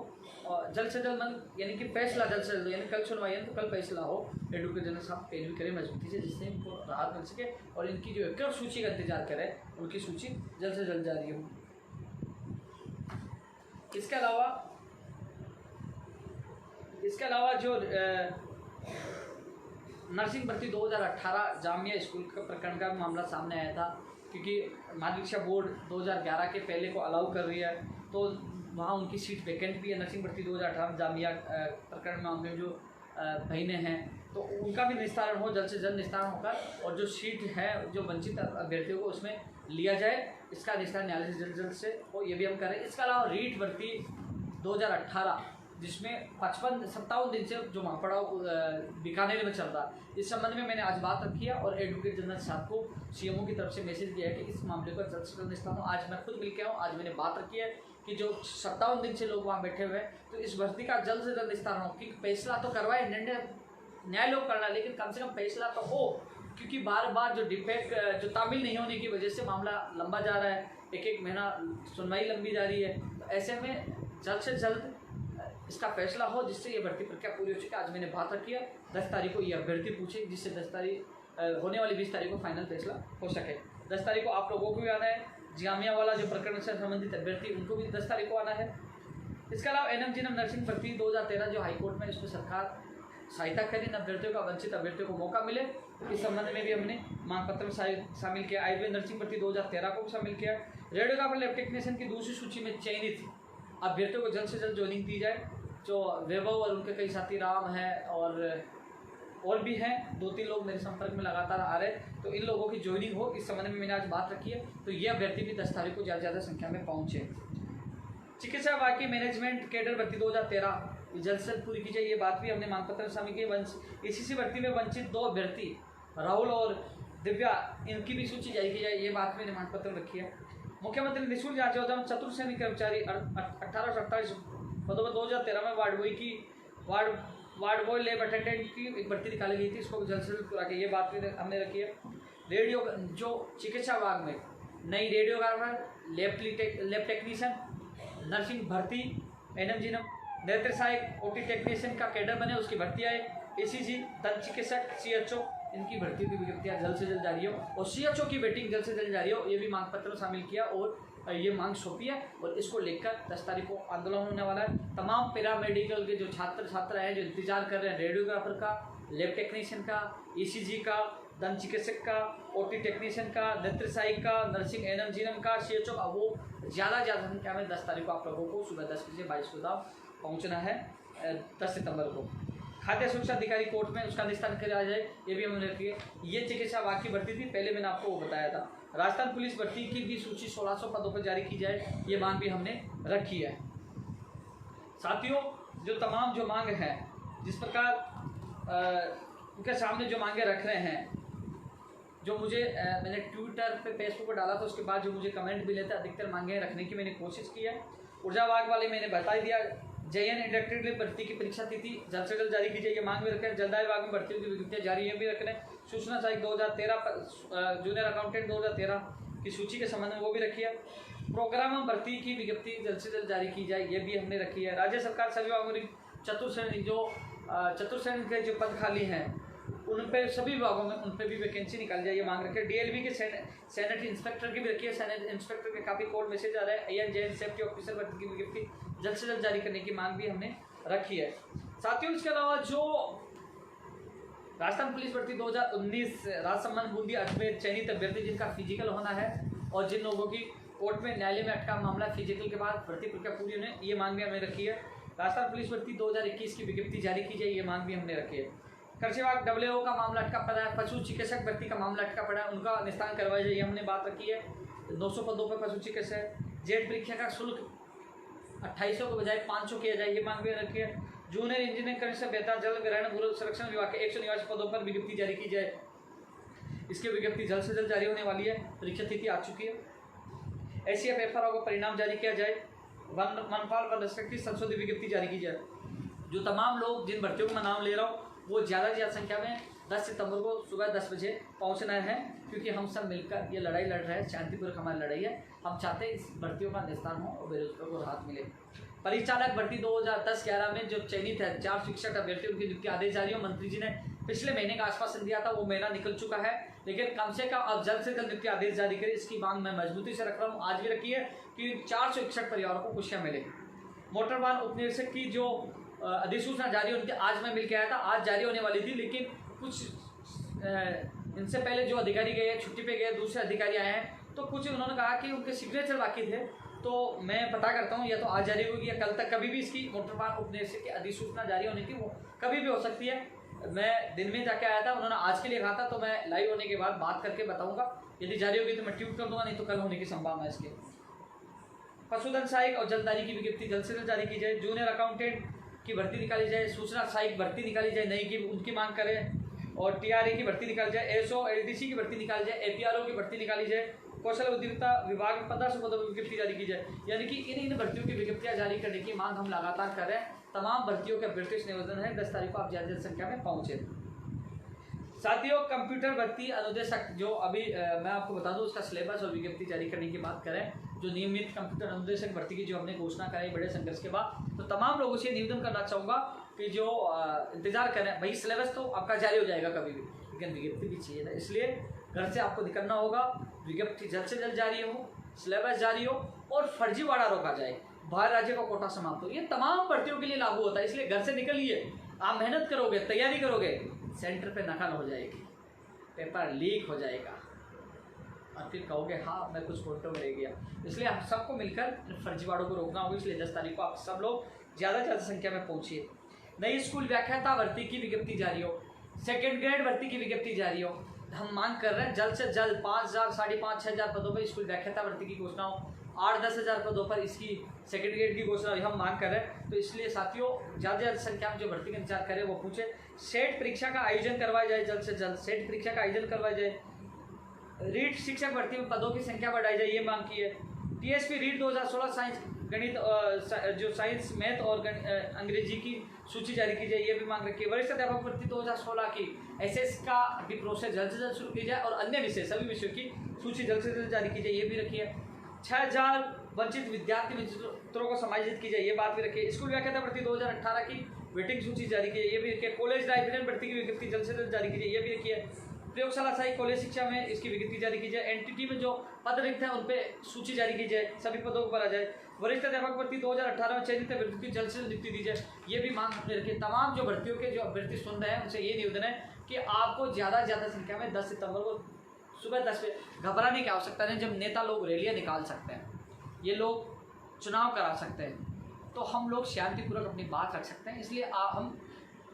Speaker 1: और जल्द से जल्द मतलब यानी कि फैसला जल्द से जल्द, यानी कल सुनवाई है तो कल फैसला हो। एडवोकेट जनरल साहब पैरवी करें मजबूती से, जिससे इनको राहत मिल सके और इनकी जो एकड़ सूची का इंतजार करें, उनकी सूची जल्द से जल्द जारी हो। इसके अलावा जो नर्सिंग भर्ती 2018 जामिया स्कूल का प्रकरण का मामला सामने आया था, क्योंकि माध्यमिक शिक्षा बोर्ड 2011 के पहले को अलाउ कर रही है, तो वहाँ उनकी सीट वैकेंट भी है। नर्सिंग भर्ती 2018 जामिया प्रकरण मामले में जो बहनें हैं, तो उनका भी निस्तारण हो, जल्द से जल्द निस्तारण होकर और जो सीट है जो वंचित अभ्यर्थियों को उसमें लिया जाए, इसका निस्तारण न्यायालय से जल्द से हो, ये भी हम करें। इसके अलावा रीट भर्ती 2018 जिसमें 57 दिन से जो महापड़ाव बीकानेर में चल रहा है, इस संबंध में मैंने आज बात रखी है और एडवोकेट जनरल साहब को सीएमओ की तरफ से मैसेज दिया है कि इस मामले पर जल्द से जल्द निस्तारण हो। आज मैं खुद मिल के आऊँ, आज मैंने बात रखी है कि जो 57 दिन से लोग वहाँ बैठे हुए हैं, तो इस भर्ती का जल्द से जल्द निस्तारण हो, क्योंकि फैसला तो करवाए, निर्णय न्याय लोग करना, लेकिन कम से कम फैसला तो हो, क्योंकि बार बार जो डिफेक्ट जो तामील नहीं होने की वजह से मामला लंबा जा रहा है, एक महीना सुनवाई लंबी जा रही है। तो ऐसे में जल्द से जल्द इसका फैसला हो, जिससे ये भर्ती प्रक्रिया पूरी हो चुकी है। आज मैंने बात रखी है, 10 तारीख को ये अभ्यर्थी पूछे, जिससे 10 तारीख होने वाली 20 तारीख को फाइनल फैसला हो सके। 10 तारीख को आप लोगों को भी आना है, जामिया वाला जो प्रकरण से संबंधित अभ्यर्थी, उनको भी 10 तारीख को आना है। इसके अलावा एनएम नर्सिंग भर्ती 2013 जो हाईकोर्ट में, इसमें सरकार सहायता करें, अभ्यर्थियों का वंचित अभ्यर्थियों को मौका मिले, इस संबंध में भी हमने मांग पत्र में शामिल किया। आयुर्वेद नर्सिंग भर्ती 2013 को शामिल किया। रेडियोग्राफर लैब टेक्नीशियन की दूसरी सूची में चयनित अभ्यर्थियों को जल्द से जल्द ज्वाइनिंग दी जाए। जो वैभव और उनके कई साथी राम हैं और भी हैं, 2-3 लोग मेरे संपर्क में लगातार आ रहे हैं, तो इन लोगों की ज्वाइनिंग हो, इस संबंध में मैंने आज बात रखी है। तो ये अभ्यर्थी भी 10 तारीख को ज़्यादा संख्या में पहुँचे। चिकित्सा वाक्य मैनेजमेंट कैडर भर्ती 2013 जल्द से जल्द पूरी की जाए, ये बात भी हमने मांग पत्र में शामिल की। एसीसी भर्ती में वंचित 2 अभ्यर्थी राहुल और दिव्या, इनकी भी सूची जारी की जाए, ये बात मैंने मांग पत्र में रखी है। मुख्यमंत्री निःशुल्क जांच योजना में चतुर्थ श्रेणी कर्मचारी 1848 पदों पर 2013 में वार्ड बॉय लैब अटेंडेंट की एक भर्ती निकाली गई थी, इसको जल्द से जल्द पूरा की, ये बात भी हमने रखी है। रेडियो जो चिकित्सा विभाग में नई रेडियोग्राफर, लैब टेक्नीशियन, नर्सिंग भर्ती, एनएम नेत्र सहायक, ओटी टेक्नीशियन का कैडर बने, उसकी भर्ती आए। एसीजी, दंत चिकित्सक, सीएचओ, इनकी भर्ती की विज्ञप्तियाँ जल्द से जल्द जारी हो और सीएचओ की वेटिंग जल्द से जल्द जारी हो, ये भी मांग पत्र में शामिल किया और ये मांग सौंपी है। और इसको लेकर 10 तारीख को आंदोलन होने वाला है। तमाम पैरामेडिकल के जो छात्र हैं, जो इंतजार कर रहे हैं रेडियोग्राफर का, लैब टेक्नीशियन का, ईसीजी का, दंत चिकित्सक का, ओटी टेक्नीशियन का, नेत्र सहायक का, नर्सिंग एनएम का, सीएचओ का, वो ज़्यादा संख्या में 10 तारीख को आप लोगों को सुबह 10 बजे 22 को पहुँचना है। 10 सितंबर को खाद्य सुरक्षा अधिकारी कोर्ट में उसका निस्तारण किया जाए, ये भी हमने रखी है। ये चिकित्सा विभाग की भर्ती थी, पहले मैंने आपको वो बताया था। राजस्थान पुलिस भर्ती की भी सूची 1600 पदों पर जारी की जाए, ये मांग भी हमने रखी है। साथियों, जो तमाम जो मांग है, जिस प्रकार उनके सामने जो मांगे रख रहे हैं, जो मुझे मैंने ट्विटर पे, फेसबुक पर डाला था, उसके बाद जो मुझे कमेंट मिले थे, अधिकतर मांगे रखने की मैंने कोशिश की है। ऊर्जा विभाग वाले मैंने बता दिया, जेएन इंडक्टेड भर्ती की परीक्षा तिथि जल्द से जल्द जारी की जाए, मांग भी रखें। जलदाय विभाग में भर्तियों की विज्ञप्तियाँ जारी है भी रख रहे हैं। सूचना सहायक 2013, जूनियर अकाउंटेंट 2013 की सूची के संबंध में वो भी रखी है। प्रोग्राम भर्ती की विज्ञप्ति जल्द से जल्द जारी की जाए, ये भी हमने रखी है। राज्य सरकार सभी विभागों में चतुर्श्रेणी के जो पद खाली हैं उन पे सभी विभागों में उन पे भी वैकेंसी निकाली जाए, ये मांग रखी है। डीएलबी के सैनिट इंस्पेक्टर की भी रखी है। सैनिट इंस्पेक्टर के काफ़ी कोर्ट मैसेज आ रहा है। AN सेफ्टी ऑफिसर भर्ती की विज्ञप्ति जल्द से जल्द जारी करने की मांग भी हमने रखी है। साथियों, इसके अलावा जो राजस्थान पुलिस भर्ती 2019 राजसमंद बूंदी अजमेर चयनित अभ्यर्थी जिनका फिजिकल होना है और जिन लोगों की कोर्ट में न्यायालय में अटका मामला फिजिकल के बाद भर्ती प्रक्रिया पूरी होने, ये मांग भी हमने रखी है। राजस्थान पुलिस भर्ती 2021 की विज्ञप्ति जारी की जाए, ये मांग भी हमने रखी है। कृषि विभाग WO का मामला अटका पड़ा है। पशु चिकित्सक भर्ती का मामला अटका पड़ा है, उनका निस्तारण करवाया जाए, ये हमने बात रखी है। 900 पदों पर पशु चिकित्सक। जेट परीक्षा का शुल्क 2800 के बजाय 500 किया जाए, ये मांग भी रखी है। जूनियर इंजीनियरिंग कनिष्ठ बेहतर जल ग्रहण भू संरक्षण विभाग के 100 निवासी पदों पर विज्ञप्ति जारी की जाए, इसकी विज्ञप्ति जल्द से जल्द जारी होने वाली है। परीक्षा तिथि आ चुकी है। ACF FRO का परिणाम जारी किया जाए। वनपाल वन रक्षक की संशोधित विज्ञप्ति जारी की जाए। जो तमाम लोग जिन भर्तियों का मैं नाम ले रहा हूँ वो ज़्यादा से ज़्यादा संख्या में 10 सितंबर को सुबह 10 बजे पहुँचना है, क्योंकि हम सब मिलकर ये लड़ाई लड़ रहे हैं। शांतिपूर्वक हमारी लड़ाई है। हम चाहते हैं इस भर्तियों का निस्तारण हो और बेरोजगारों को राहत मिले। परिचालक भर्ती 2010-11 में जो चयनित है 4 शिक्षक अभ्यर्थी, उनकी नियुक्ति आदेश जारी हो। मंत्री जी ने पिछले महीने का आश्वासन दिया था, वो महीना निकल चुका है, लेकिन कम से कम अब जल्द से जल्द नियुक्ति आदेश जारी करें, इसकी मांग मैं मजबूती से रख रहा हूँ। आज भी रखी है कि 400 शिक्षक परिवारों को खुशियाँ मिले। मोटर वाहन उपनिरीक्षक की जो अधिसूचना जारी उनके आज मैं मिल के आया था, आज जारी होने वाली थी, लेकिन कुछ इनसे पहले जो अधिकारी गए छुट्टी पे गए, दूसरे अधिकारी आए हैं, तो कुछ उन्होंने कहा कि उनके सिग्नेचर बाकी थे, तो मैं पता करता हूँ या तो आज जारी होगी या कल तक, कभी भी इसकी मोटर वाहन उपनिरीक्षक की अधिसूचना जारी होनी थी, वो कभी भी हो सकती है। मैं दिन में जाके आया था, उन्होंने आज के लिए कहा था, तो मैं लाइव होने के बाद बात करके बताऊंगा। यदि जारी होगी तो मैं ट्वीट कर दूंगा, नहीं तो कल होने की संभावना है इसके। पशुधन सहायक और जलदारी की विज्ञप्ति जल्द से जल्द जारी की जाए। जूनियर अकाउंटेंट की भर्ती निकाली जाए। सूचना सहायक भर्ती निकाली जाए, नई की उनकी मांग करें। और TRA की भर्ती निकाली जाए। ASO LDC की भर्ती निकाली जाए। APRO की भर्ती निकाली जाए। कौशल उद्यमिता विभाग में 1500 पदों पर विज्ञप्ति जारी की जाए। यानी कि इन भर्तियों की विज्ञप्तियां जारी करने की मांग हम लगातार कर रहे हैं। तमाम भर्तियों के अभ्यर्थियों से निवेदन है 10 तारीख को आप ज्यादा संख्या में पहुंचे। साथियों, कंप्यूटर भर्ती अनुदेशक जो अभी मैं आपको बता दूं, उसका सिलेबस और विज्ञप्ति जारी करने की बात करें, जो नियमित कंप्यूटर अनुदेशक भर्ती की जो हमने घोषणा कराई बड़े संघर्ष के बाद, तो तमाम लोगों से निवेदन करना चाहूँगा कि जो इंतजार करें, भाई सिलेबस तो आपका जारी हो जाएगा कभी भी, लेकिन विज्ञप्ति भी चाहिए ना, इसलिए घर से आपको निकलना होगा। विज्ञप्ति जल्द से जल्द जारी हो, सिलेबस जारी हो और फर्जीवाड़ा रोका जाए, बाहर राज्य का कोटा समाप्त हो। ये तमाम भर्तियों के लिए लागू होता है, इसलिए घर से निकलिए। आप मेहनत करोगे, तैयारी करोगे, सेंटर पे नकल हो जाएगी, पेपर लीक हो जाएगा और फिर कहोगे हाँ मैं कुछ फोटो में रह गया। इसलिए हम सबको मिलकर फर्जीवाड़ों को रोकना होगा। इसलिए 10 तारीख को आप सब लोग ज़्यादा से ज़्यादा संख्या में पहुँचिए। नई स्कूल व्याख्याता भर्ती की विज्ञप्ति जारी हो। सेकेंड ग्रेड भर्ती की विज्ञप्ति जारी हो। हम मांग कर रहे हैं जल्द से जल्द 5000, 5,500, 6,000 पदों पर स्कूल व्याख्याता भर्ती की घोषणा हो। 8-10 हज़ार पदों पर इसकी सेकेंड ग्रेड की घोषणा हम मांग कर रहे हैं। तो इसलिए साथियों ज़्यादा से ज़्यादा संख्या में जो भर्ती का इंतजार करें वो पूछे। सेट परीक्षा का आयोजन करवाया जाए, जल्द से जल्द सेट परीक्षा का आयोजन करवाया जाए। रीट शिक्षक भर्ती में पदों की संख्या बढ़ाई जाए, ये मांग की है। TSP रीट 2016 साइंस गणित जो साइंस मैथ और अंग्रेजी की सूची जारी की जाए, ये भी मांग रखी है। वरिष्ठ अध्यापक भर्ती 2016 की SS का भी प्रोसेस जल्द से जल्द शुरू की जाए और अन्य विषय सभी विषयों की सूची जल्द से जल्द जारी की जाए, ये भी रखी है। 6000 वंचित विद्यार्थी मित्रों को समायोजित की जाए, ये बात भी रखी है। स्कूल व्याख्याता भर्ती 2018 की वेटिंग सूची जारी की है, ये भी रखी है। कॉलेज लाइब्रेरियन भर्ती की विज्ञप्ति जल्द से जल्द जारी की जाए, ये भी रखी है। प्रयोगशाला सहायक कॉलेज शिक्षा में इसकी विज्ञप्ति जारी की जाए। NTT में जो पद रिक्त हैं उन पे सूची जारी की जाए, सभी पदों को भरा जाए। वरिष्ठ अध्यापक भर्ती 2018 में चयनित अभ्यर्थी की जल्द से जल्द नियुक्ति दी जाए, ये भी मांग हमने रखी है। तमाम जो भर्तियों के जो अभ्यर्थी सुन रहे हैं उनसे ये निवेदन है कि आपको ज़्यादा से ज़्यादा संख्या में 10 सितंबर को सुबह 10 बजे, घबराने की आवश्यकता नहीं। जब नेता लोग रैलियाँ निकाल सकते हैं, ये लोग चुनाव करा सकते हैं, तो हम लोग शांतिपूर्वक अपनी बात रख सकते हैं। इसलिए हम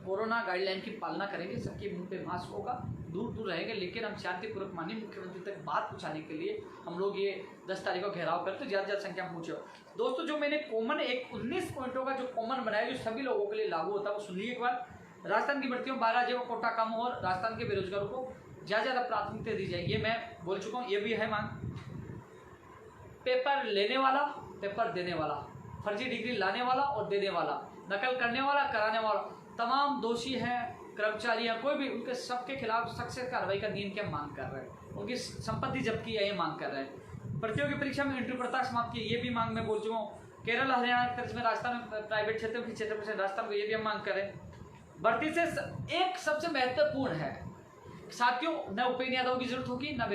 Speaker 1: कोरोना गाइडलाइन की पालना करेंगे, सबके मुंह पे मास्क होगा, दूर दूर रहेंगे, लेकिन हम शांतिपूर्वक माननीय मुख्यमंत्री तक बात पहुंचाने के लिए हम लोग ये 10 तारीख को घेराव करते, ज़्यादा से ज़्यादा संख्या में पहुँचे। दोस्तों, जो मैंने कॉमन 19 पॉइंटों का जो कॉमन बनाया जो सभी लोगों के लिए लागू होता है, वो सुनिए एक बार। राजस्थान की भर्तियों 12 राज्यों का कोटा कम हो और राजस्थान के बेरोजगारों को ज़्यादा से ज़्यादा प्राथमिकता दी जाए, ये मैं बोल चुका हूँ, ये भी है मांग। पेपर लेने वाला, पेपर देने वाला, फर्जी डिग्री लाने वाला और देने वाला, नकल करने वाला, कराने वाला, तमाम दोषी हैं, कर्मचारी हैं, कोई भी, उनके सबके खिलाफ सख्त कार्रवाई का नियम की हम मांग कर रहे हैं। उनकी संपत्ति जब्त की है, ये मांग कर रहे हैं। प्रतियोगी परीक्षा में इंटरव्यू प्रथा समाप्त की, ये भी मांग मैं बोल चुका हूँ। केरल हरियाणा के तर्ज में राजस्थान में प्राइवेट क्षेत्र की 6% राजस्थान को, ये भी हम मांग करें। भर्ती से एक सबसे महत्वपूर्ण है साथियों, न उपेन्द्र यादव की जरूरत होगी, न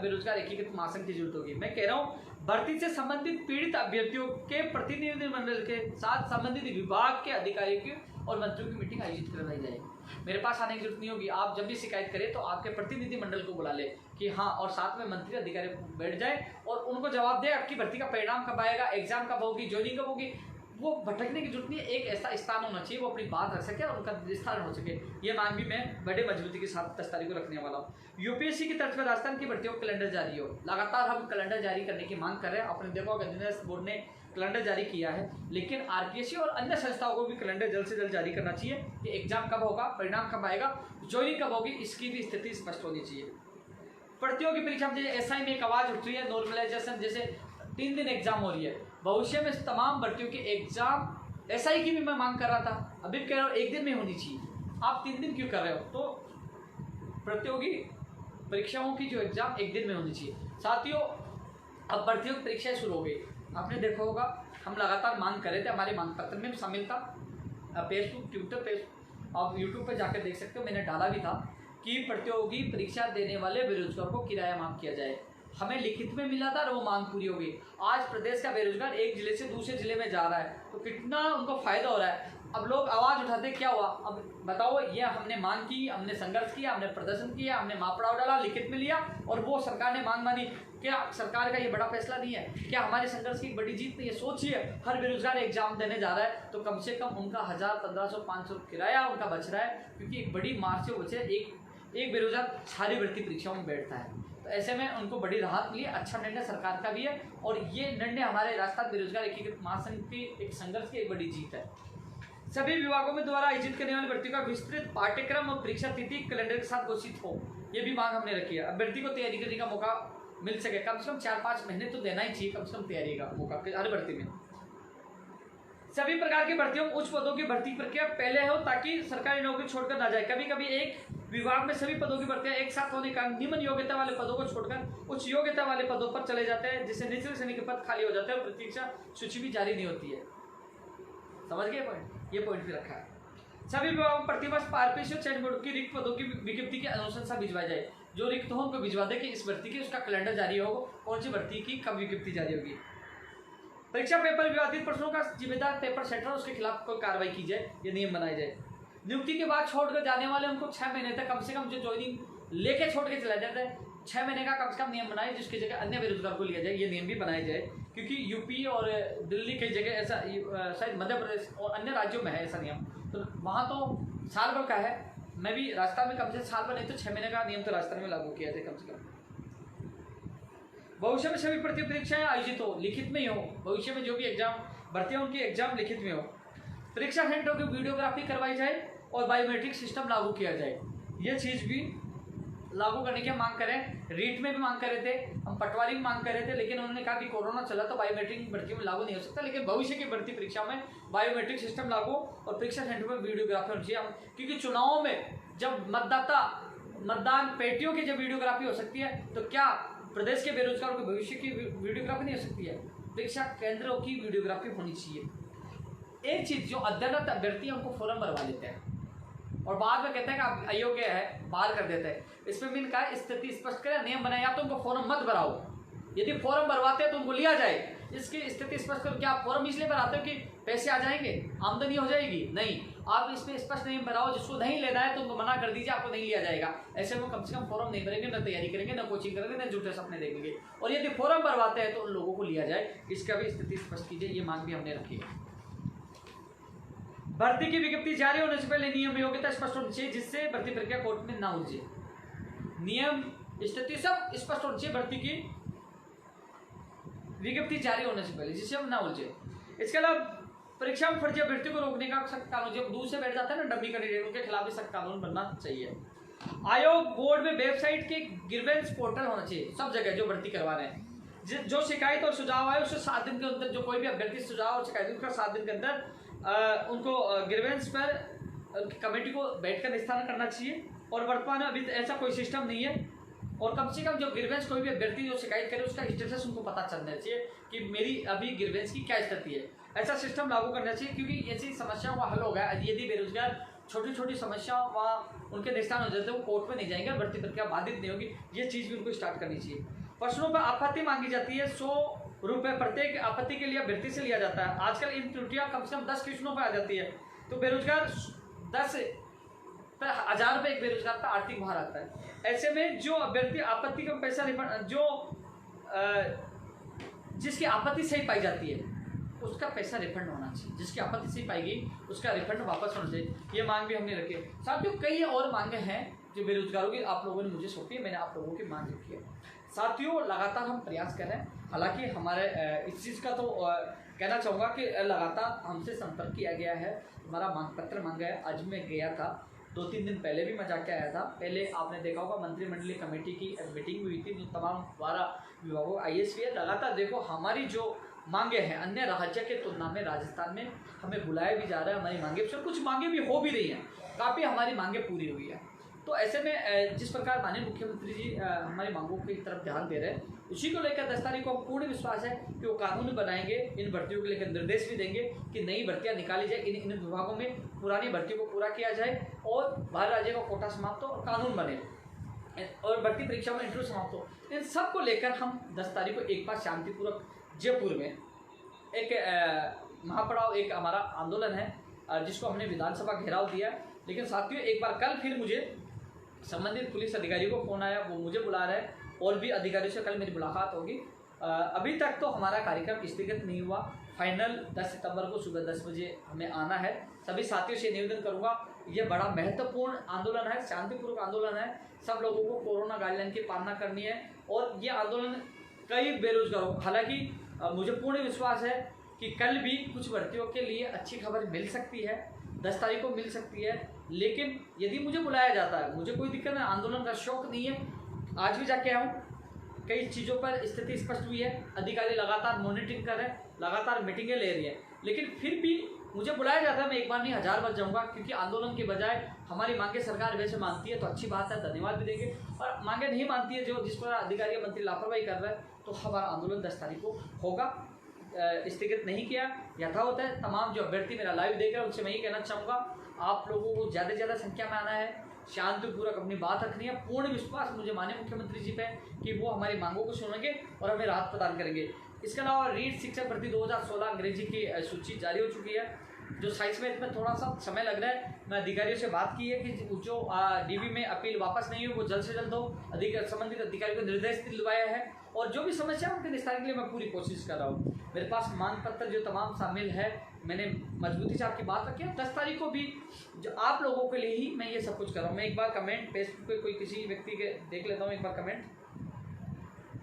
Speaker 1: बेरोजगार एकीकृत महासंघ की जरूरत होगी। मैं कह रहा हूँ भर्ती से संबंधित पीड़ित अभ्यर्थियों के प्रतिनिधि मंडल के साथ संबंधित विभाग के अधिकारियों की और मंत्रियों की मीटिंग आयोजित करवाई जाएगी। मेरे पास आने की जरूरत नहीं होगी। आप जब भी शिकायत करें तो आपके प्रतिनिधि मंडल को बुला ले कि हाँ, और साथ में मंत्री अधिकारी बैठ जाए और उनको जवाब दे आपकी भर्ती का परिणाम कब आएगा, एग्जाम कब होगी, ज्वाइनिंग कब होगी। वो भटकने की जरूरत नहीं है, एक ऐसा स्थान होना चाहिए वो अपनी बात रख सके और उनका विस्तार हो सके। ये मांग भी मैं बड़े मजबूती के साथ 10 तारीख को रखने वाला हूँ। यूपीएससी की तरफ से राजस्थान की भर्तियों का कैलेंडर जारी हो, लगातार हम कैलेंडर जारी करने की मांग कर रहे हैं। आपने देखा होगा एग्जामिनेशन बोर्ड ने कैलेंडर जारी किया है, लेकिन आरपीएससी और अन्य संस्थाओं को भी कैलेंडर जल्द से जल्द जारी करना चाहिए कि एग्जाम कब होगा, परिणाम कब आएगा, ज्वाइनिंग कब होगी, इसकी भी स्थिति स्पष्ट होनी चाहिए। प्रतियोगी परीक्षा में एसआई में एक आवाज उठ रही है नॉर्मलाइजेशन, जैसे 3 दिन एग्जाम हो रही है, भविष्य में तमाम भर्तियों की एग्जाम एसआई की भी मैं मांग कर रहा था, अभी कह रहा हूँ 1 दिन में होनी चाहिए। आप 3 दिन क्यों कर रहे हो? तो प्रतियोगी परीक्षाओं की जो एग्जाम 1 दिन में होनी चाहिए। साथियों, अब भर्तियों की परीक्षाएं शुरू हो गई। आपने देखा होगा हम लगातार मांग कर रहे थे, हमारे मांग पत्र में शामिल था। फेसबुक, ट्विटर पे, आप यूट्यूब पर जाकर देख सकते हो, मैंने डाला भी था कि प्रतियोगी परीक्षा देने वाले बेरोजगार को किराया माफ किया जाए। हमें लिखित में मिला था और वो मांग पूरी हो गई। आज प्रदेश का बेरोजगार एक जिले से दूसरे जिले में जा रहा है, तो कितना उनको फायदा हो रहा है। अब लोग आवाज उठाते, क्या हुआ? अब बताओ, ये हमने मांग की, हमने संघर्ष किया, हमने प्रदर्शन किया, हमने मापड़ाव डाला, लिखित में लिया और वो सरकार ने मांग मानी। क्या सरकार का ये बड़ा फैसला नहीं है? क्या हमारे संघर्ष की बड़ी जीत नहीं है? सोचिए, हर बेरोजगार एग्जाम देने जा रहा है तो कम से कम उनका 1000, 1500, 500 किराया उनका बच रहा है, क्योंकि एक बड़ी मार से बचे एक बेरोजगार सारी भर्ती परीक्षाओं में बैठता है। तो ऐसे में उनको बड़ी राहत मिली। अच्छा निर्णय सरकार का भी है और ये निर्णय हमारे राजस्थान बेरोजगार एकीकृत महासंघ की एक संघर्ष की एक बड़ी जीत है। सभी विभागों में द्वारा आयोजित करने वाली भर्ती का विस्तृत पाठ्यक्रम और परीक्षा तिथि कैलेंडर के साथ घोषित हो, ये भी मांग हमने रखी है। अभ्यर्थी को तैयारी करने का मौका मिल सके, कम से कम 4-5 महीने तो देना ही चाहिए कम से कम तैयारी का मौका हर भर्ती में। सभी प्रकार की भर्तियों उच्च पदों की भर्ती प्रक्रिया पहले हो ताकि सरकारी नौकरी छोड़कर ना जाए। कभी कभी एक विभाग में सभी पदों की भर्तियां एक साथ होने के कारण निम्न योग्यता वाले पदों को छोड़कर उच्च योग्यता वाले पदों पर चले जाते हैं, जिससे निचले श्रेणी के पद खाली हो जाते हैं और प्रतीक्षा सूची भी जारी नहीं होती है। समझ गए पॉइंट? ये पॉइंट भी रखा है। सभी विभागों में प्रतिवर्ष आरपीएससी और चयन बोर्ड की रिक्त पदों की विज्ञप्ति की अनुशंसा भिजवाई जाए। जो रिक्त हो उनको भिजवा दे कि इस भर्ती की उसका कैलेंडर जारी होगा, कौन सी भर्ती की कब विज्ञप्ति जारी होगी। परीक्षा पेपर विवादित प्रश्नों का जिम्मेदार पेपर सेटर उसके खिलाफ कोई कार्रवाई की जाए, ये नियम बनाए जाए। नियुक्ति के बाद छोड़कर जाने वाले उनको 6 महीने तक कम से कम जो ज्वाइनिंग लेके छोड़ के चला जाता है 6 महीने का कम से कम नियम बनाए, जिसकी जगह अन्य बेरोजगार को लिया जाए। ये नियम भी बनाया जाए, क्योंकि यूपी और दिल्ली कई जगह ऐसा, शायद मध्य प्रदेश और अन्य राज्यों में है ऐसा नियम, तो वहाँ तो साल भर का है। मैं भी राजस्थान में कम से साल भर नहीं तो 6 महीने का नियम तो राजस्थान में लागू किया जाए कम से कम। भविष्य में सभी प्रतियोगी परीक्षाएं आयोजित हो, लिखित में ही हो। भविष्य में जो भी एग्जाम भर्ती उनकी एग्जाम लिखित में हो। परीक्षा सेंटरों की वीडियोग्राफी करवाई जाए और बायोमेट्रिक सिस्टम लागू किया जाए। ये चीज़ भी लागू करने की हम मांग करें। रीट में भी मांग कर रहे थे, हम पटवारी भी मांग कर रहे थे, लेकिन उन्होंने कहा कि कोरोना चला तो बायोमेट्रिक भर्ती में लागू नहीं हो सकता, लेकिन भविष्य की भर्ती परीक्षा में बायोमेट्रिक सिस्टम लागू और परीक्षा सेंटर में वीडियोग्राफी होनी चाहिए। क्योंकि चुनावों में जब मतदान पेटियों की जब वीडियोग्राफी हो सकती है, तो क्या प्रदेश के बेरोजगारों के भविष्य की वीडियोग्राफी नहीं हो सकती है? परीक्षा केंद्रों की वीडियोग्राफी होनी चाहिए। एक चीज़, जो अध्ययनरत अभ्यर्थी है उनको फॉर्म भरवा लेते हैं और बाद में कहते हैं कि आप अयोग्य है, बाहर कर देते हैं। इसमें भी इनका स्थिति स्पष्ट करें, नियम बनाए, या तो उनको फॉर्म मत भराओ, यदि फॉर्म भरवाते हैं तो उनको लिया जाए। इसकी स्थिति स्पष्ट करो। क्या आप फॉर्म इसलिए भराते हो कि पैसे आ जाएंगे, आमदनी हो जाएगी? नहीं, आप इसमें स्पष्ट नियम बनाओ, जिसको नहीं लेना है तो उनको मना कर दीजिए, आपको नहीं लिया जाएगा। ऐसे में कम से कम फॉर्म नहीं भरेंगे, न तैयारी करेंगे, न कोचिंग करेंगे, न झूठे सपने देखेंगे। और यदि फॉर्म भरवाते हैं तो उन लोगों को लिया जाए, इसका भी स्थिति स्पष्ट कीजिए। ये मांग भी हमने रखी है। भर्ती की विज्ञप्ति जारी होने से पहले नियम योग्यता स्पष्ट होनी चाहिए, जिससे भर्ती प्रक्रिया कोर्ट में ना उलझे। नियम स्थिति सब स्पष्ट होनी चाहिए भर्ती की विज्ञप्ति जारी होने से पहले, जिससे हम ना उलझे। इसके अलावा परीक्षा में फर्जी अभ्यर्थी को रोकने का सख्त कानून, जब दूर से बैठ जाता है ना डमी कैंडिडेट, उनके खिलाफ भी सख्त कानून बनना चाहिए। आयोग बोर्ड में वेबसाइट के ग्रीवेंस पोर्टल होना चाहिए सब जगह जो भर्ती करवा रहे हैं। जो शिकायत और सुझाव आए उससे 7 दिन के अंदर, जो कोई भी अभ्यर्थी सुझाव और शिकायत उसका 7 दिन के अंदर उनको ग्रीवेंस पर कमेटी को बैठकर निस्तारण करना चाहिए। और वर्तमान में अभी ऐसा कोई सिस्टम नहीं है और कम से कम जो ग्रीवेंस कोई भी अभ्यर्थी जो शिकायत करे उसका स्टेटस उनको पता चलना चाहिए कि मेरी अभी ग्रीवेंस की क्या स्थिति है। ऐसा सिस्टम लागू करना चाहिए, क्योंकि ऐसी समस्याओं का हल होगा यदि बेरोजगार छोटी छोटी समस्याओं वहाँ उनके निस्तारण हो जाते हैं, वो कोर्ट में नहीं जाएंगे, भर्ती प्रक्रिया बाधित नहीं होगी। ये चीज़ भी उनको स्टार्ट करनी चाहिए। प्रश्नों पर आपत्ति मांगी जाती है, 100 रुपये प्रत्येक आपत्ति के लिए अभ्यर्थी से लिया जाता है। आजकल इन त्रुटियां कम से कम 10 क्वेश्चनों पर आ जाती है, तो बेरोजगार 10,000 रुपये एक बेरोजगार का आर्थिक भार आता है। ऐसे में जो अभ्यर्थी आपत्ति का पैसा रिफंड, जिसकी आपत्ति सही पाई जाती है उसका पैसा रिफंड होना चाहिए, जिसकी आपत्ति सही पाई गई उसका रिफंड वापस होना चाहिए। ये मांग भी हमने रखी है। साथियों कई और मांगे हैं जो बेरोजगारों की आप लोगों ने मुझे सौंपी है, मैंने आप लोगों की मांग रखी है। साथियों लगातार हम प्रयास कर रहे हैं, हालांकि हमारे इस चीज़ का तो कहना चाहूँगा कि लगातार हमसे संपर्क किया गया है, हमारा मांग पत्र मांगा है। आज मैं गया था, 2-3 दिन पहले भी मैं जाके आया था। पहले आपने देखा होगा मंत्रिमंडलीय कमेटी की मीटिंग हुई थी जो तमाम 12 विभागों IAS भी है। लगातार देखो हमारी जो मांगे हैं अन्य राज्य के तुलना में राजस्थान में हमें बुलाया भी जा रहा है, हमारी मांगे कुछ मांगे भी हो भी रही हैं, काफ़ी हमारी मांगे पूरी हुई है। तो ऐसे में जिस प्रकार माननीय मुख्यमंत्री जी हमारी मांगों की तरफ ध्यान दे रहे हैं, उसी को लेकर 10 तारीख को पूर्ण विश्वास है कि वो कानून बनाएंगे, इन भर्तियों को लेकर निर्देश भी देंगे कि नई भर्तियां निकाली जाए, इन विभागों में पुरानी भर्तियों को पूरा किया जाए और बाहर राज्य का कोटा समाप्त हो और कानून बने और भर्ती परीक्षा में इंटरव्यू समाप्त हो। इन सब को लेकर हम 10 तारीख को एक बार शांतिपूर्वक जयपुर में एक महापड़ाव, एक हमारा आंदोलन है जिसको हमने विधानसभा घेराव दिया। लेकिन साथियों एक बार कल फिर मुझे संबंधित पुलिस अधिकारी को फ़ोन आया, वो मुझे बुला रहे हैं और भी अधिकारियों से कल मेरी मुलाकात होगी। अभी तक तो हमारा कार्यक्रम स्थगित नहीं हुआ, फाइनल 10 सितंबर को सुबह 10 बजे हमें आना है। सभी साथियों से निवेदन करूंगा, ये बड़ा महत्वपूर्ण आंदोलन है, शांतिपूर्वक आंदोलन है। सब लोगों को कोरोना गाइडलाइन की पालना करनी है और ये आंदोलन कई बेरोजगारों, हालांकि मुझे पूर्ण विश्वास है कि कल भी कुछ भर्तियों के लिए अच्छी खबर मिल सकती है, 10 तारीख को मिल सकती है। लेकिन यदि मुझे बुलाया जाता है, मुझे कोई दिक्कत नहीं, आंदोलन का शौक नहीं है। आज भी जाके आऊँ, कई चीज़ों पर स्थिति स्पष्ट हुई है, अधिकारी लगातार मॉनिटरिंग कर रहे हैं, लगातार मीटिंगें ले रही है। लेकिन फिर भी मुझे बुलाया जाता है, मैं एक बार नहीं 1000 बार जाऊँगा, क्योंकि आंदोलन के बजाय हमारी मांगे सरकार वैसे मानती है तो अच्छी बात है, धन्यवाद भी देंगे। और मांगे नहीं मानती है, जो जिस पर अधिकारी मंत्री लापरवाही कर रहा है, तो हमारा आंदोलन 10 तारीख को होगा। स्थगित नहीं किया, यथावत है। तमाम जो अभ्यर्थी मेरा लाइव देख रहे हैं उनसे मैं ये कहना चाहूँगा, आप लोगों को ज़्यादा से ज़्यादा संख्या में आना है, शांतिपूर्वक अपनी बात रखनी है। पूर्ण विश्वास मुझे माननीय मुख्यमंत्री जी पे कि वो हमारी मांगों को सुनेंगे और हमें राहत प्रदान करेंगे। इसके अलावा रीट शिक्षक भर्ती 2016 अंग्रेजी की सूची जारी हो चुकी है, जो साइंस में इसमें थोड़ा सा समय लग रहा है। मैं अधिकारियों से बात की है कि जो DV में अपील वापस नहीं हुई वो जल्द से जल्द हो, संबंधित अधिकारी को निर्देश दिलवाया है और जो भी समस्या है उनके निस्तारण के लिए मैं पूरी कोशिश कर रहा हूँ। मेरे पास मांग पत्र जो तमाम शामिल है, मैंने मजबूती से आपकी बात रखी है। 10 तारीख को भी जो आप लोगों के लिए ही मैं ये सब कुछ कर रहा हूँ। मैं एक बार कमेंट फेसबुक पे कोई किसी व्यक्ति के देख लेता हूँ, एक बार कमेंट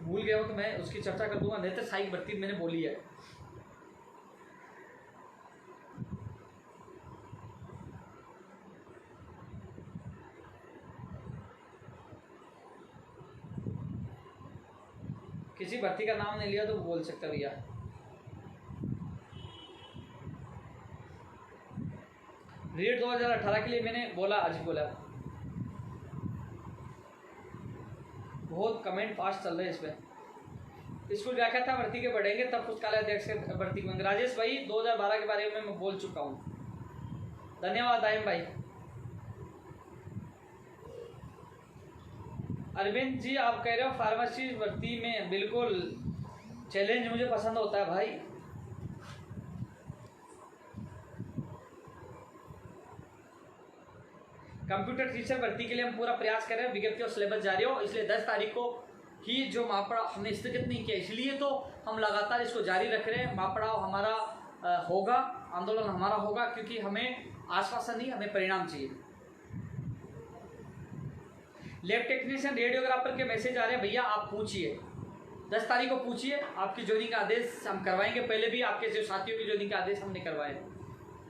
Speaker 1: भूल गया हो तो मैं उसकी चर्चा कर दूंगा। नहीं तो सहायक भर्ती मैंने बोली है। किसी भर्ती का नाम नहीं लिया तो बोल सकता भैया। रीट 2018 के लिए मैंने बोला, आज बोला। बहुत कमेंट फास्ट चल रहे हैं इसमें। स्कूल व्याख्याता भर्ती के बढ़ेंगे तब पुस्तकालय अध्यक्ष के भर्ती में। राजेश भाई 2012 के बारे में मैं बोल चुका हूँ। धन्यवाद आयम भाई। अरविंद जी आप कह रहे हो फार्मेसी भर्ती में, बिल्कुल चैलेंज मुझे पसंद होता है भाई। कंप्यूटर टीचर भर्ती के लिए हम पूरा प्रयास कर रहे हैं, विज्ञप्ति और सिलेबस जारी हो, इसलिए 10 तारीख को ही जो महापड़ाव हमने स्थगित नहीं किया, इसलिए तो हम लगातार इसको जारी रख रहे हैं। महापड़ाव हमारा होगा, आंदोलन हमारा होगा, क्योंकि हमें आश्वासन नहीं, हमें परिणाम चाहिए। लैब टेक्नीशियन रेडियोग्राफर के मैसेज आ रहे हैं, भैया आप पूछिए, 10 तारीख को पूछिए, आपकी ज्वाइनिंग का आदेश हम करवाएंगे। पहले भी आपके जो साथियों की ज्वाइनिंग का आदेश हमने करवाए।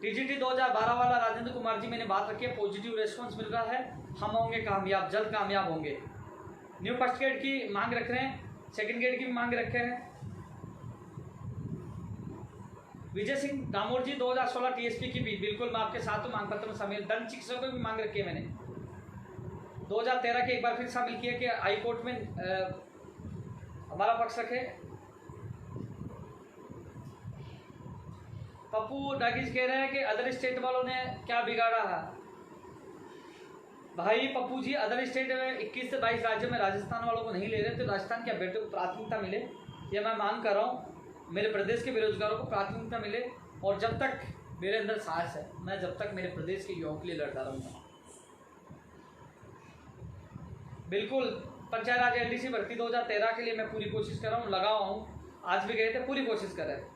Speaker 1: TGT 2012 वाला राजेंद्र कुमार जी मैंने बात रखी है, पॉजिटिव रेस्पॉन्स मिल रहा है, हम होंगे कामयाब, जल्द कामयाब होंगे। न्यू फर्स्ट ग्रेड की मांग रख रहे हैं, सेकंड ग्रेड की भी मांग रखे हैं। विजय सिंह दामोर जी 2016 TSP की भी, बिल्कुल मैं आपके साथ हूँ, मांग पत्र में शामिल। दंत चिकित्सकों की भी मांग रखी है मैंने। 2013 के एक बार फिर शामिल किया कि हाई कोर्ट में हमारा पक्ष रखे। पप्पू डागिज कह रहे हैं कि अदर स्टेट वालों ने क्या बिगाड़ा है। भाई पप्पू जी, अदर स्टेट में 21 से 22 राज्यों में राजस्थान वालों को नहीं ले रहे, तो राजस्थान के अभ्यर्थियों को प्राथमिकता मिले, ये मैं मांग कर रहा हूँ। मेरे प्रदेश के बेरोजगारों को प्राथमिकता मिले, और जब तक मेरे अंदर साहस है, मैं जब तक मेरे प्रदेश के युवाओं के लिए लड़ता रहूँगा। बिल्कुल, पंचायत राज एलडीसी भर्ती 2013 के लिए मैं पूरी कोशिश कर रहा हूँ, लगा हुआ हूँ। आज भी गए थे, पूरी कोशिश कर रहे हैं।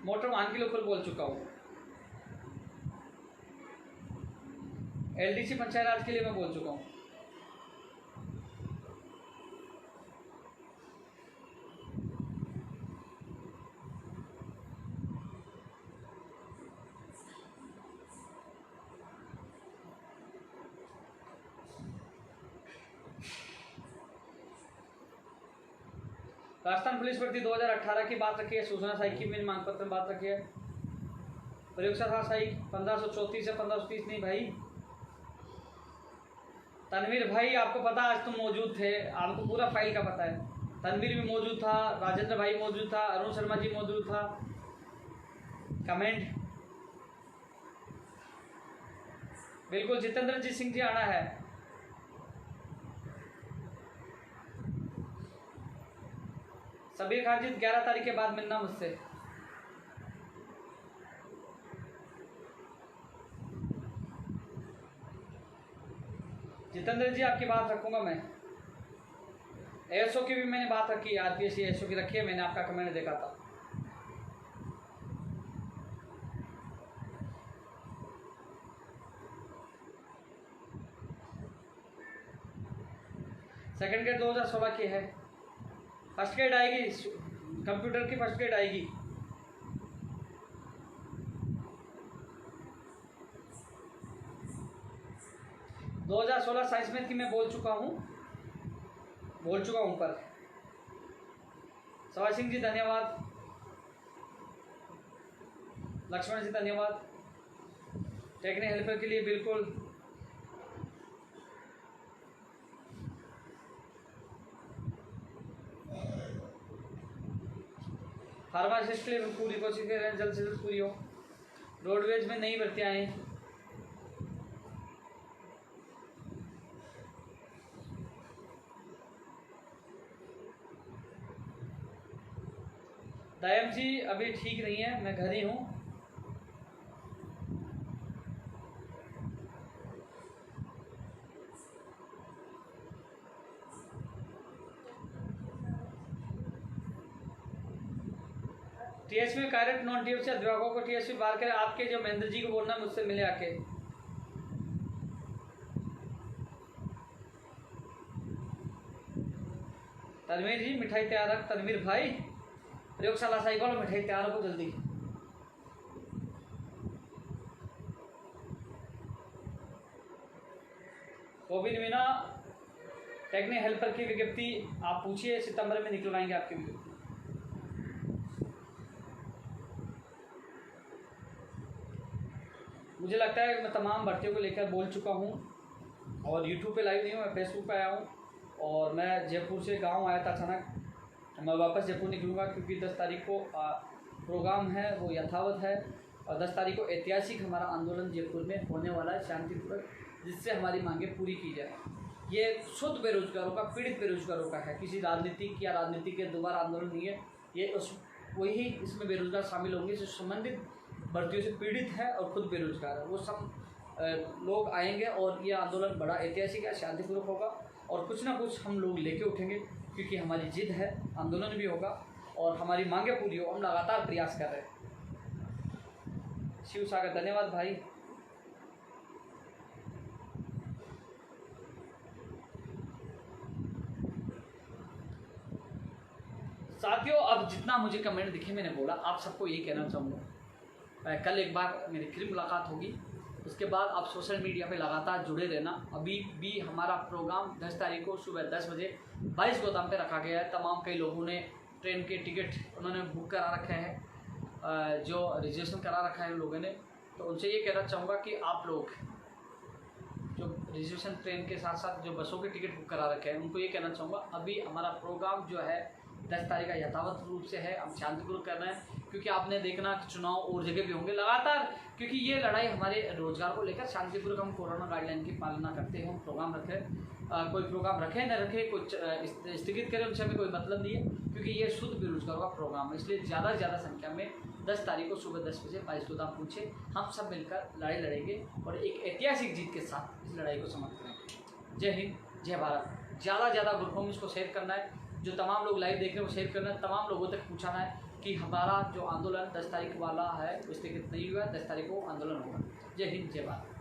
Speaker 1: मोटर वाहन के लिए ऊपर बोल चुका हूँ। एलडीसी पंचायत राज के लिए मैं बोल चुका हूँ। राजस्थान पुलिस भर्ती 2018 की बात रखी है। सूचना सहायक की भी मांग पत्र में बात रखी है। परीक्षा सहायक 1534 से 1530 नहीं भाई। तनवीर भाई, आपको पता आज तुम मौजूद थे, आपको पूरा फाइल का पता है। तनवीर भी मौजूद था, राजेंद्र भाई मौजूद था, अरुण शर्मा जी मौजूद था। कमेंट बिल्कुल, जितेंद्र जी सिंह जी आना है। सबीर खान जी 11 तारीख के बाद मिलना मुझसे। जितेंद्र जी आपकी बात रखूंगा मैं। एएसओ की भी मैंने बात रखी है, आरपीएस एएसओ की रखी है, मैंने आपका कमेंट देखा था। सेकंड ग्रेड 2016 की है। फर्स्ट ग्रेड आएगी, कंप्यूटर की फर्स्ट ग्रेड आएगी। दो 2016 साइंस मैथ की मैं बोल चुका हूँ पर। सवाई सिंह जी धन्यवाद, लक्ष्मण जी धन्यवाद टेक्निकल हेल्पर के लिए। बिल्कुल, फार्मासिस्ट के लिए पूरी कोशिश कर रहे हैं, जल्द से जल्द पूरी हो। रोडवेज में नई भर्तियाँ आए। दयाम जी अभी ठीक नहीं है, मैं घर ही हूँ। टीएसपी में कार्यरत नॉन टीएसपी अध्यापकों को टीएसपी बाहर करें। आपके जो महेंद्र जी को बोलना मुझसे मिले आके। तनवीर जी मिठाई तैयार रख। तनवीर भाई, प्रयोगशाला साइकिल मिठाई तैयार रखो जल्दी। गोविंद मीना टेक्निकल हेल्पर की विज्ञप्ति आप पूछिए, सितंबर में निकलवाएंगे आपकी विज्ञप्ति। मुझे लगता है कि मैं तमाम भर्तियों को लेकर बोल चुका हूँ, और यूट्यूब पे लाइव नहीं हूँ, मैं फेसबुक पे आया हूँ। और मैं जयपुर से गांव आया था अचानक, मैं वापस जयपुर निकलूँगा क्योंकि 10 तारीख को प्रोग्राम है वो यथावत है, और 10 तारीख को ऐतिहासिक हमारा आंदोलन जयपुर में होने वाला है शांतिपूर्वक, जिससे हमारी मांगें पूरी की जाए। ये शुद्ध बेरोजगारों का, पीड़ित बेरोजगारों का है, किसी राजनीतिक या राजनीति के दोबारा आंदोलन नहीं है। ये वही इसमें बेरोजगार शामिल होंगे जो संबंधित भर्तियों से पीड़ित है और खुद बेरोजगार है, वो सब लोग आएंगे, और ये आंदोलन बड़ा ऐतिहासिक है, शांतिपूर्वक होगा, और कुछ ना कुछ हम लोग लेके उठेंगे क्योंकि हमारी जिद है। आंदोलन भी होगा और हमारी मांगें पूरी हो, हम लगातार प्रयास कर रहे हैं। शिव सागर धन्यवाद भाई। साथियों, अब जितना मुझे कमेंट दिखे मैंने बोला, आप सबको ये कहना चाहूँगा, कल एक बार मेरी फिर मुलाकात होगी, उसके बाद आप सोशल मीडिया पे लगातार जुड़े रहना। अभी भी हमारा प्रोग्राम 10 तारीख को सुबह 10 बजे 22 गोदाम पे रखा गया है। तमाम कई लोगों ने ट्रेन के टिकट उन्होंने बुक करा रखे हैं, जो रिजर्वेशन करा रखा है उन लोगों ने, तो उनसे ये कहना चाहूँगा कि आप लोग जो रिजर्वेशन ट्रेन के साथ साथ जो बसों के टिकट बुक करा रखे हैं उनको ये कहना चाहूँगा, अभी हमारा प्रोग्राम जो है 10 तारीख का यथावत रूप से है, हम शांतिपूर्वक करना है, क्योंकि आपने देखना कि चुनाव और जगह भी होंगे लगातार, क्योंकि ये लड़ाई हमारे रोजगार को लेकर शांतिपूर्वक हम कोरोना गाइडलाइन की पालना करते हैं, हम प्रोग्राम रखें, कोई प्रोग्राम रखे न रखे, कुछ स्थगित करें, उनसे हमें कोई मतलब नहीं है, क्योंकि ये शुद्ध बेरोजगारों का प्रोग्राम है। इसलिए ज़्यादा से ज़्यादा संख्या में 10 तारीख को सुबह 10 बजे 22 गोदाम पूछे, हम सब मिलकर लड़ाई लड़ेंगे और एक ऐतिहासिक जीत के साथ इस लड़ाई को समाप्त करेंगे। जय हिंद, जय भारत। ज़्यादा से ज़्यादा ग्रुपों में इसको शेयर करना है, जो तमाम लोग लाइव देख रहे हैं वो शेयर करना है, तमाम लोगों तक पहुँचाना है कि हमारा जो आंदोलन 10 तारीख वाला है वो स्थगित नहीं हुआ, 10 तारीख को आंदोलन होगा। जय हिंद, जय भारत।